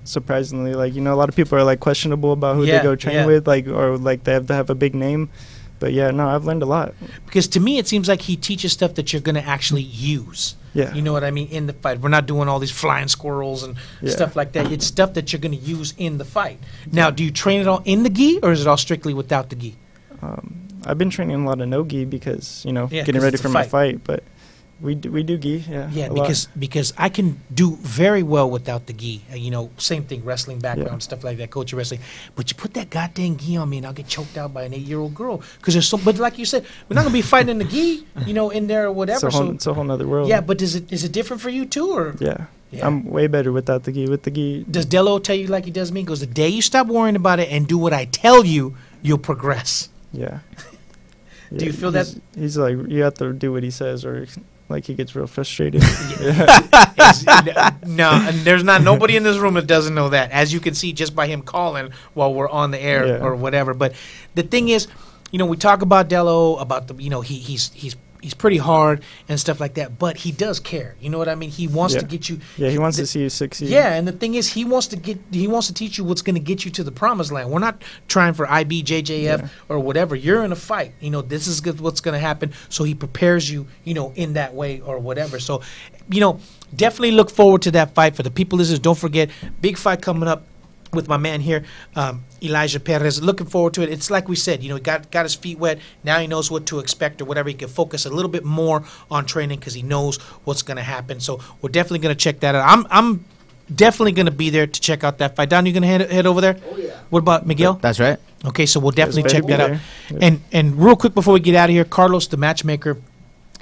surprisingly, like, a lot of people are like questionable about who they go train with, like, or like they have to have a big name. But yeah, no, I've learned a lot. Because to me, it seems like he teaches stuff that you're going to actually use. Yeah. You know what I mean? In the fight. We're not doing all these flying squirrels and stuff like that. It's stuff that you're going to use in the fight. Now, do you train it all in the gi, or is it all strictly without the gi? I've been training a lot of no gi because, getting ready for my fight. But we do gi, yeah, because I can do very well without the gi. Same thing, wrestling background, stuff like that, coach of wrestling. But you put that goddamn gi on me, and I'll get choked out by an 8-year-old girl. Because there's so. But like you said, we're not gonna be fighting in the gi, in there or whatever. It's a whole nother world. Yeah, but is it different for you too, or? Yeah. I'm way better without the gi. With the gi, does Delo tell you like he does me? He goes, the day you stop worrying about it and do what I tell you, you'll progress. Yeah. Do you feel that? He's like, you have to do what he says, or like he gets real frustrated. No, and there's not nobody in this room that doesn't know that, as you can see just by him calling while we're on the air or whatever. But the thing is, we talk about Delo, about the, he's pretty hard and stuff like that, but he does care. You know what I mean? He wants to get you. Yeah, he wants to see you succeed. Yeah, and the thing is, he wants to teach you what's going to get you to the promised land. We're not trying for IBJJF or whatever. You're in a fight. This is what's going to happen. So he prepares you, in that way or whatever. So, definitely look forward to that fight. For the people listeners, don't forget, big fight coming up with my man here, Elijah Perez. Looking forward to it. It's like we said, he got his feet wet. Now he knows what to expect or whatever. He can focus a little bit more on training because he knows what's going to happen. So we're definitely going to check that out. I'm definitely going to be there to check out that fight. Don, you going to head over there? Oh, yeah. What about Miguel? That's right. Okay, so we'll definitely check that out. Yeah. And real quick before we get out of here, Carlos, the matchmaker,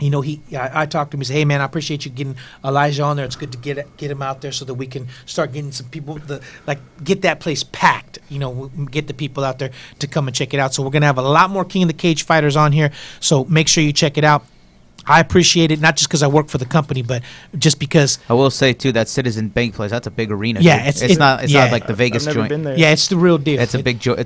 I talked to him. He said, "Hey, man, I appreciate you getting Elijah on there. It's good to get him out there so that we can start getting some people get that place packed. Get the people out there to come and check it out. So we're gonna have a lot more King of the Cage fighters on here. So make sure you check it out. I appreciate it, not just because I work for the company, but just because I will say too that Citizen Bank place, that's a big arena. Yeah, it's not like the Vegas I've never joint. been there. Yeah, it's the real deal. It's a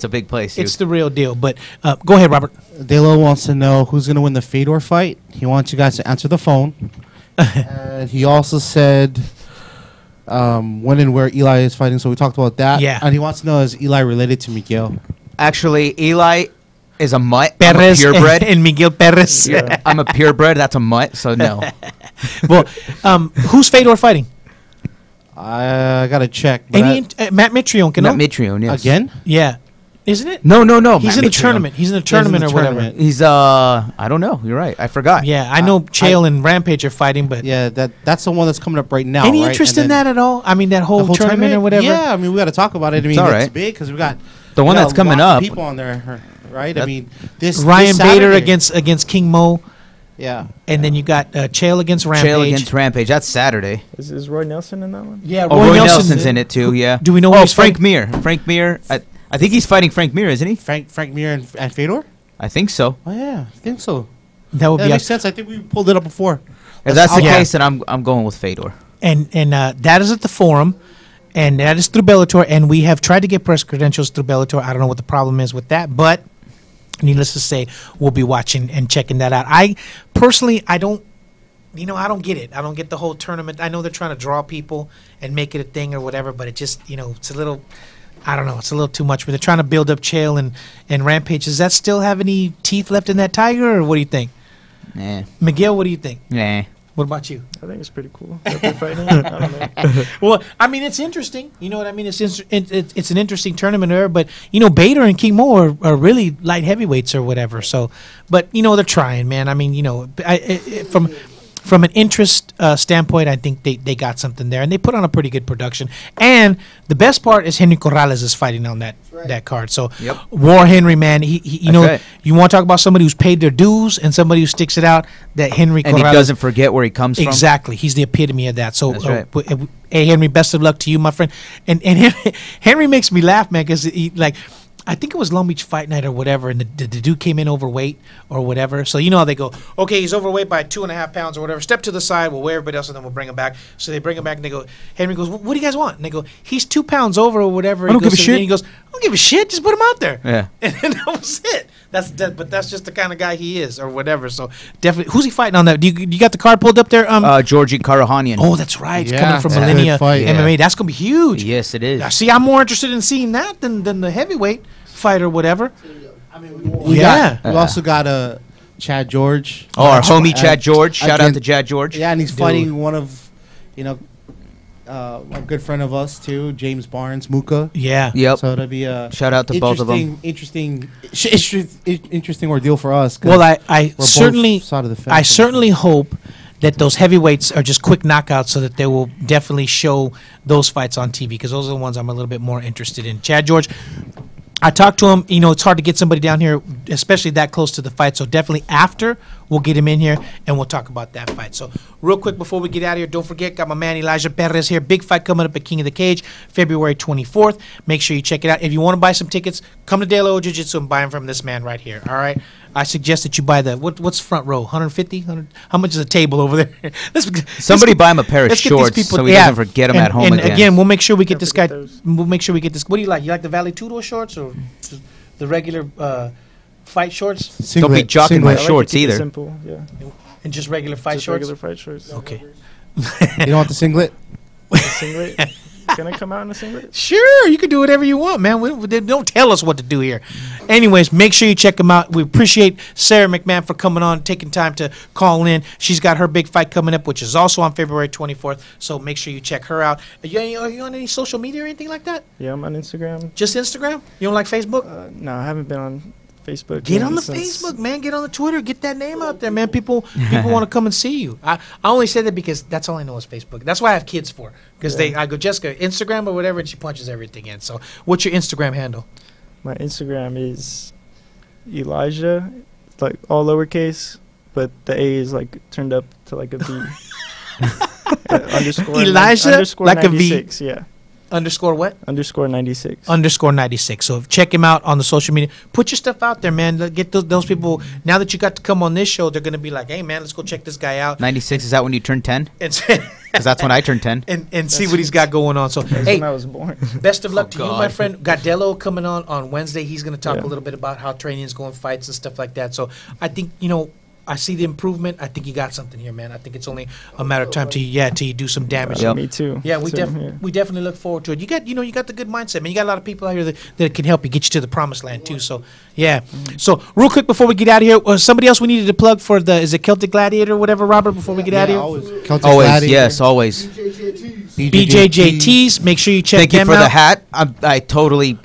big place. Dude. It's the real deal. But go ahead, Robert. Delo wants to know who's going to win the Fedor fight. He wants you guys to answer the phone. And he also said when and where Eli is fighting. So we talked about that. Yeah. And he wants to know, is Eli related to Miguel? Actually, Eli is a mutt. Perez I'm a purebred. and Miguel Perez. Yeah. I'm a purebred. That's a mutt. So no. Well, who's Fedor fighting? I got to check. But Matt Mitrione, Not Mitrione. Yes. again? Yeah. Isn't it? No. He's Matt in the Mitrione. tournament. He's in the tournament or whatever. tournament. He's I don't know. You're right. I forgot. Yeah, I know Chael and Rampage are fighting, but Yeah, that's the one that's coming up right now. any right? interest And in then that at all? I mean, that the whole tournament or whatever? Yeah, I mean, we got to talk about it. I mean, all it's right. big because we got The one we got that's a coming lot of up. people on there, right? I That- mean, this Ryan Bader Saturday. against King Mo, Yeah. and then you got Chael against Rampage. Chael against Rampage. That's Saturday. Is Roy Nelson in that one? Yeah, Oh, Roy Nelson's in it too. Yeah. Do we know who he's Frank fighting? Mir? Frank Mir. I think he's fighting Frank Mir, isn't he? Frank Mir and Fedor? I think so. Oh, yeah, I think so. That would That be makes awesome. sense. I think we pulled it up before. If that's the Yeah. case, then I'm going with Fedor. And that is at the Forum, and that is through Bellator, and we have tried to get press credentials through Bellator. I don't know what the problem is with that, but needless to say, we'll be watching and checking that out. I personally, I don't get it. I don't get the whole tournament. I know they're trying to draw people and make it a thing or whatever, but it just, it's a little, I don't know, it's a little too much. But they're trying to build up Chael and Rampage. Does that still have any teeth left in that tiger, or what do you think? Nah. Miguel, what do you think? Nah. What about you? I think it's pretty cool that they're fighting. I don't know. Well, I mean, it's interesting. You know what I mean? It's an interesting tournament there, but Bader and King Mo are really light heavyweights or whatever. So, but they're trying, man. I mean, from an interest standpoint, I think they got something there, and they put on a pretty good production. And the best part is Henry Corrales is fighting on that card. So, Yep. War Henry, man, he right. you want to talk about somebody who's paid their dues and somebody who sticks it out. That Henry And Corrales, he doesn't forget where he comes from. exactly, he's the epitome of that. So, That's right. Hey Henry, best of luck to you, my friend. And Henry makes me laugh, man, because I think it was Long Beach Fight Night or whatever, and the dude came in overweight or whatever. So how they go, okay, he's overweight by 2.5 pounds or whatever. Step to the side, we'll weigh everybody else, and then we'll bring him back. So they bring him back, and they go, Henry goes, what do you guys want? And they go, he's 2 pounds over or whatever. I don't give a shit. And he goes, I don't give a shit, just put him out there. Yeah. And that was it. But that's just the kind of guy he is, or whatever. So definitely, who's he fighting on that? You got the card pulled up there? Georgie Karahanian. Oh, that's right. It's Yeah, coming from it's a good Millennia fight. MMA. That's gonna be huge. Yes, it is. See, I'm more interested in seeing that than the heavyweight fight or whatever. I mean, we also got Chad George. Oh, our homie Chad George. Shout out to Chad George. Yeah, and he's fighting one of, a good friend of us too, James Barnes, Muka. Yeah. Yep. So it'll be a Shout out to both of them. interesting ordeal for us. 'cause Well, I we're both certainly side of the fence. I certainly hope that those heavyweights are just quick knockouts, so that they will definitely show those fights on TV, because those are the ones I'm a little bit more interested in. Chad George, I talked to him. It's hard to get somebody down here, especially that close to the fight. So definitely after, we'll get him in here and we'll talk about that fight. So real quick before we get out of here, don't forget, got my man Elijah Perez here. Big fight coming up at King of the Cage, February 24th. Make sure you check it out. If you want to buy some tickets, come to De La Jiu-Jitsu and buy them from this man right here. All right. I suggest that you buy what's front row? 150? 100? How much is a table over there? Somebody buy him a pair of let's get these shorts people- so he yeah. doesn't forget them at home and again. we'll make sure we get Can't this guy. forget those. We'll make sure we get this. What do you like? You like the Valetudo shorts or just the regular fight shorts Don't be jocking my I like to shorts keep it either. Simple, yeah. and just regular fight Just shorts? regular fight shorts. Okay. You don't want the singlet? A singlet. Can I come out in a singlet? Sure, you can do whatever you want, man. They don't tell us what to do here. Anyways, make sure you check them out. We appreciate Sara McMann for coming on, taking time to call in. She's got her big fight coming up, which is also on February 24th. So make sure you check her out. Are you on any social media or anything like that? Yeah, I'm on Instagram. Just Instagram? You don't like Facebook? No, I haven't been on Facebook. Get yet on the since- Facebook, man. Get on the Twitter. Get that name out there, man. People want to come and see you. I only say that because that's all I know is Facebook. That's why I have kids for. Because I go, Jessica, Instagram or whatever, and she punches everything in. So what's your Instagram handle? My Instagram is Elijah, like all lowercase, but the A is like turned up to like a B. Underscore Elijah, underscore like a V. 96, yeah. Underscore what? Underscore 96. Underscore 96. So check him out on the social media. Put your stuff out there, man. Get those people. Now that you got to come on this show, they're going to be like, hey, man, let's go check this guy out. 96, is that when you turn 10? And, Because that's when I turned 10. and see what he's got going on. So, That's hey, when I was born. best of luck to you, God. my friend. Gadelo coming on Wednesday. He's going to talk Yeah. a little bit about how training is going, fights and stuff like that. So I think, I see the improvement. I think you got something here, man. I think it's only a matter of time till you do some damage. Yep. Me too. Yeah, we So, definitely look forward to it. You got the good mindset, man. You got a lot of people out here that can help you get you to the promised land too. So yeah. So real quick before we get out of here, somebody else we needed to plug for is it Celtic Gladiator or whatever, Robert? Before we get out of here, Always. Celtic Always, Gladiator, yes, always. BJJTs. Make sure you check Thank you them for out. the hat. I totally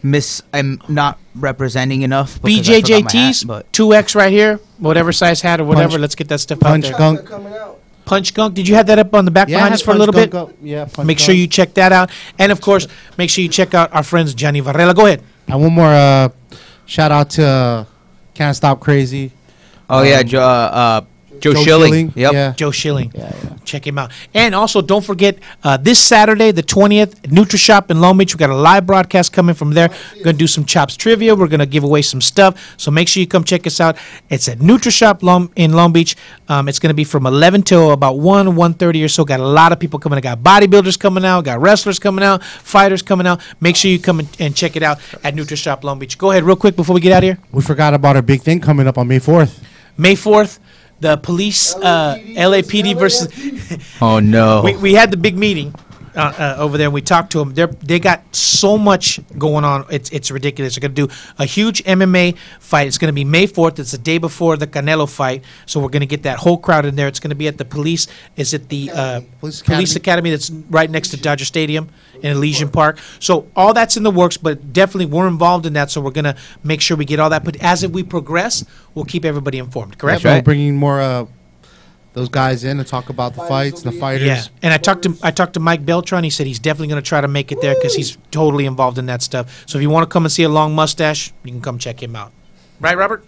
I'm not representing enough. because I forgot my hat, BJJTs, but 2X right here, whatever size hat or whatever. Punch- Let's get that stuff Punch out there. Gunk. Punch Gunk. Did you have that up on the back Yeah, behind us for a little bit? Yeah, Punch Make sure Gunk. you check that out, and of course, make sure you check out our friends Johnny Varela. Go ahead. And one more shout out to Can't Stop Crazy. oh yeah, Joe Schilling. Yep. Yeah. Joe Schilling. Yeah, yeah. Check him out. And also, don't forget, this Saturday, the 20th, NutriShop in Long Beach. We've got a live broadcast coming from there. We're going to do some Chops trivia. We're going to give away some stuff. So make sure you come check us out. It's at NutriShop in Long Beach. It's going to be from 11 till about 1:30 or so. Got a lot of people coming. I got bodybuilders coming out. Got wrestlers coming out. Fighters coming out. Make sure you come and check it out at NutriShop Long Beach. Go ahead real quick before we get out of here. We forgot about our big thing coming up on May 4th. May 4th. The police, LAPD versus. Oh no. We had the big meeting over there, and we talked to them. They got so much going on. It's ridiculous. They're going to do a huge MMA fight. It's going to be May 4th. It's the day before the Canelo fight. So we're going to get that whole crowd in there. It's going to be at the police. Is it the Police Academy that's right next to Dodger Stadium in Elysian Park? So all that's in the works, but definitely we're involved in that. So we're going to make sure we get all that. But as we progress, we'll keep everybody informed. Correct? That's right. We're bringing more those guys in to talk about the fights and the fighters. Yeah, and I talked to Mike Beltran. He said he's definitely going to try to make it there because he's totally involved in that stuff. So if you want to come and see a long mustache, you can come check him out. Right, Robert?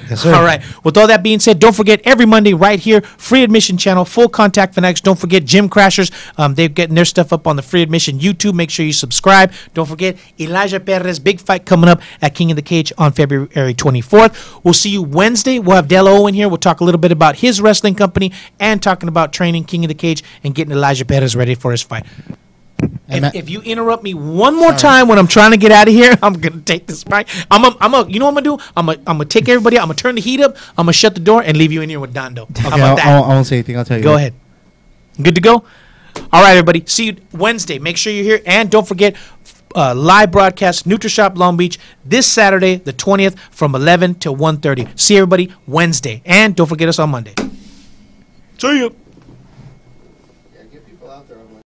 Yes, sir. All right. With all that being said, don't forget every Monday right here, free admission channel, Full Contact Fanatics. Don't forget Gym Crashers. They're getting their stuff up on the free admission YouTube. Make sure you subscribe. Don't forget Elijah Perez, big fight coming up at King of the Cage on February 24th. We'll see you Wednesday. We'll have Delo Owen here. We'll talk a little bit about his wrestling company and talking about training King of the Cage and getting Elijah Perez ready for his fight. If you interrupt me one more time when I'm trying to get out of here, I'm gonna take this mic. You know what I'm gonna do? I'm gonna take everybody out. I'm gonna turn the heat up. I'm gonna shut the door and leave you in here with Dondo. How about that? I won't say anything. I'll tell you. Go ahead. Good to go? All right, everybody. See you Wednesday. Make sure you're here. And don't forget, live broadcast, NutriShop Long Beach, this Saturday, the 20th, from 11 to 1:30. See everybody Wednesday. And don't forget us on Monday. See you.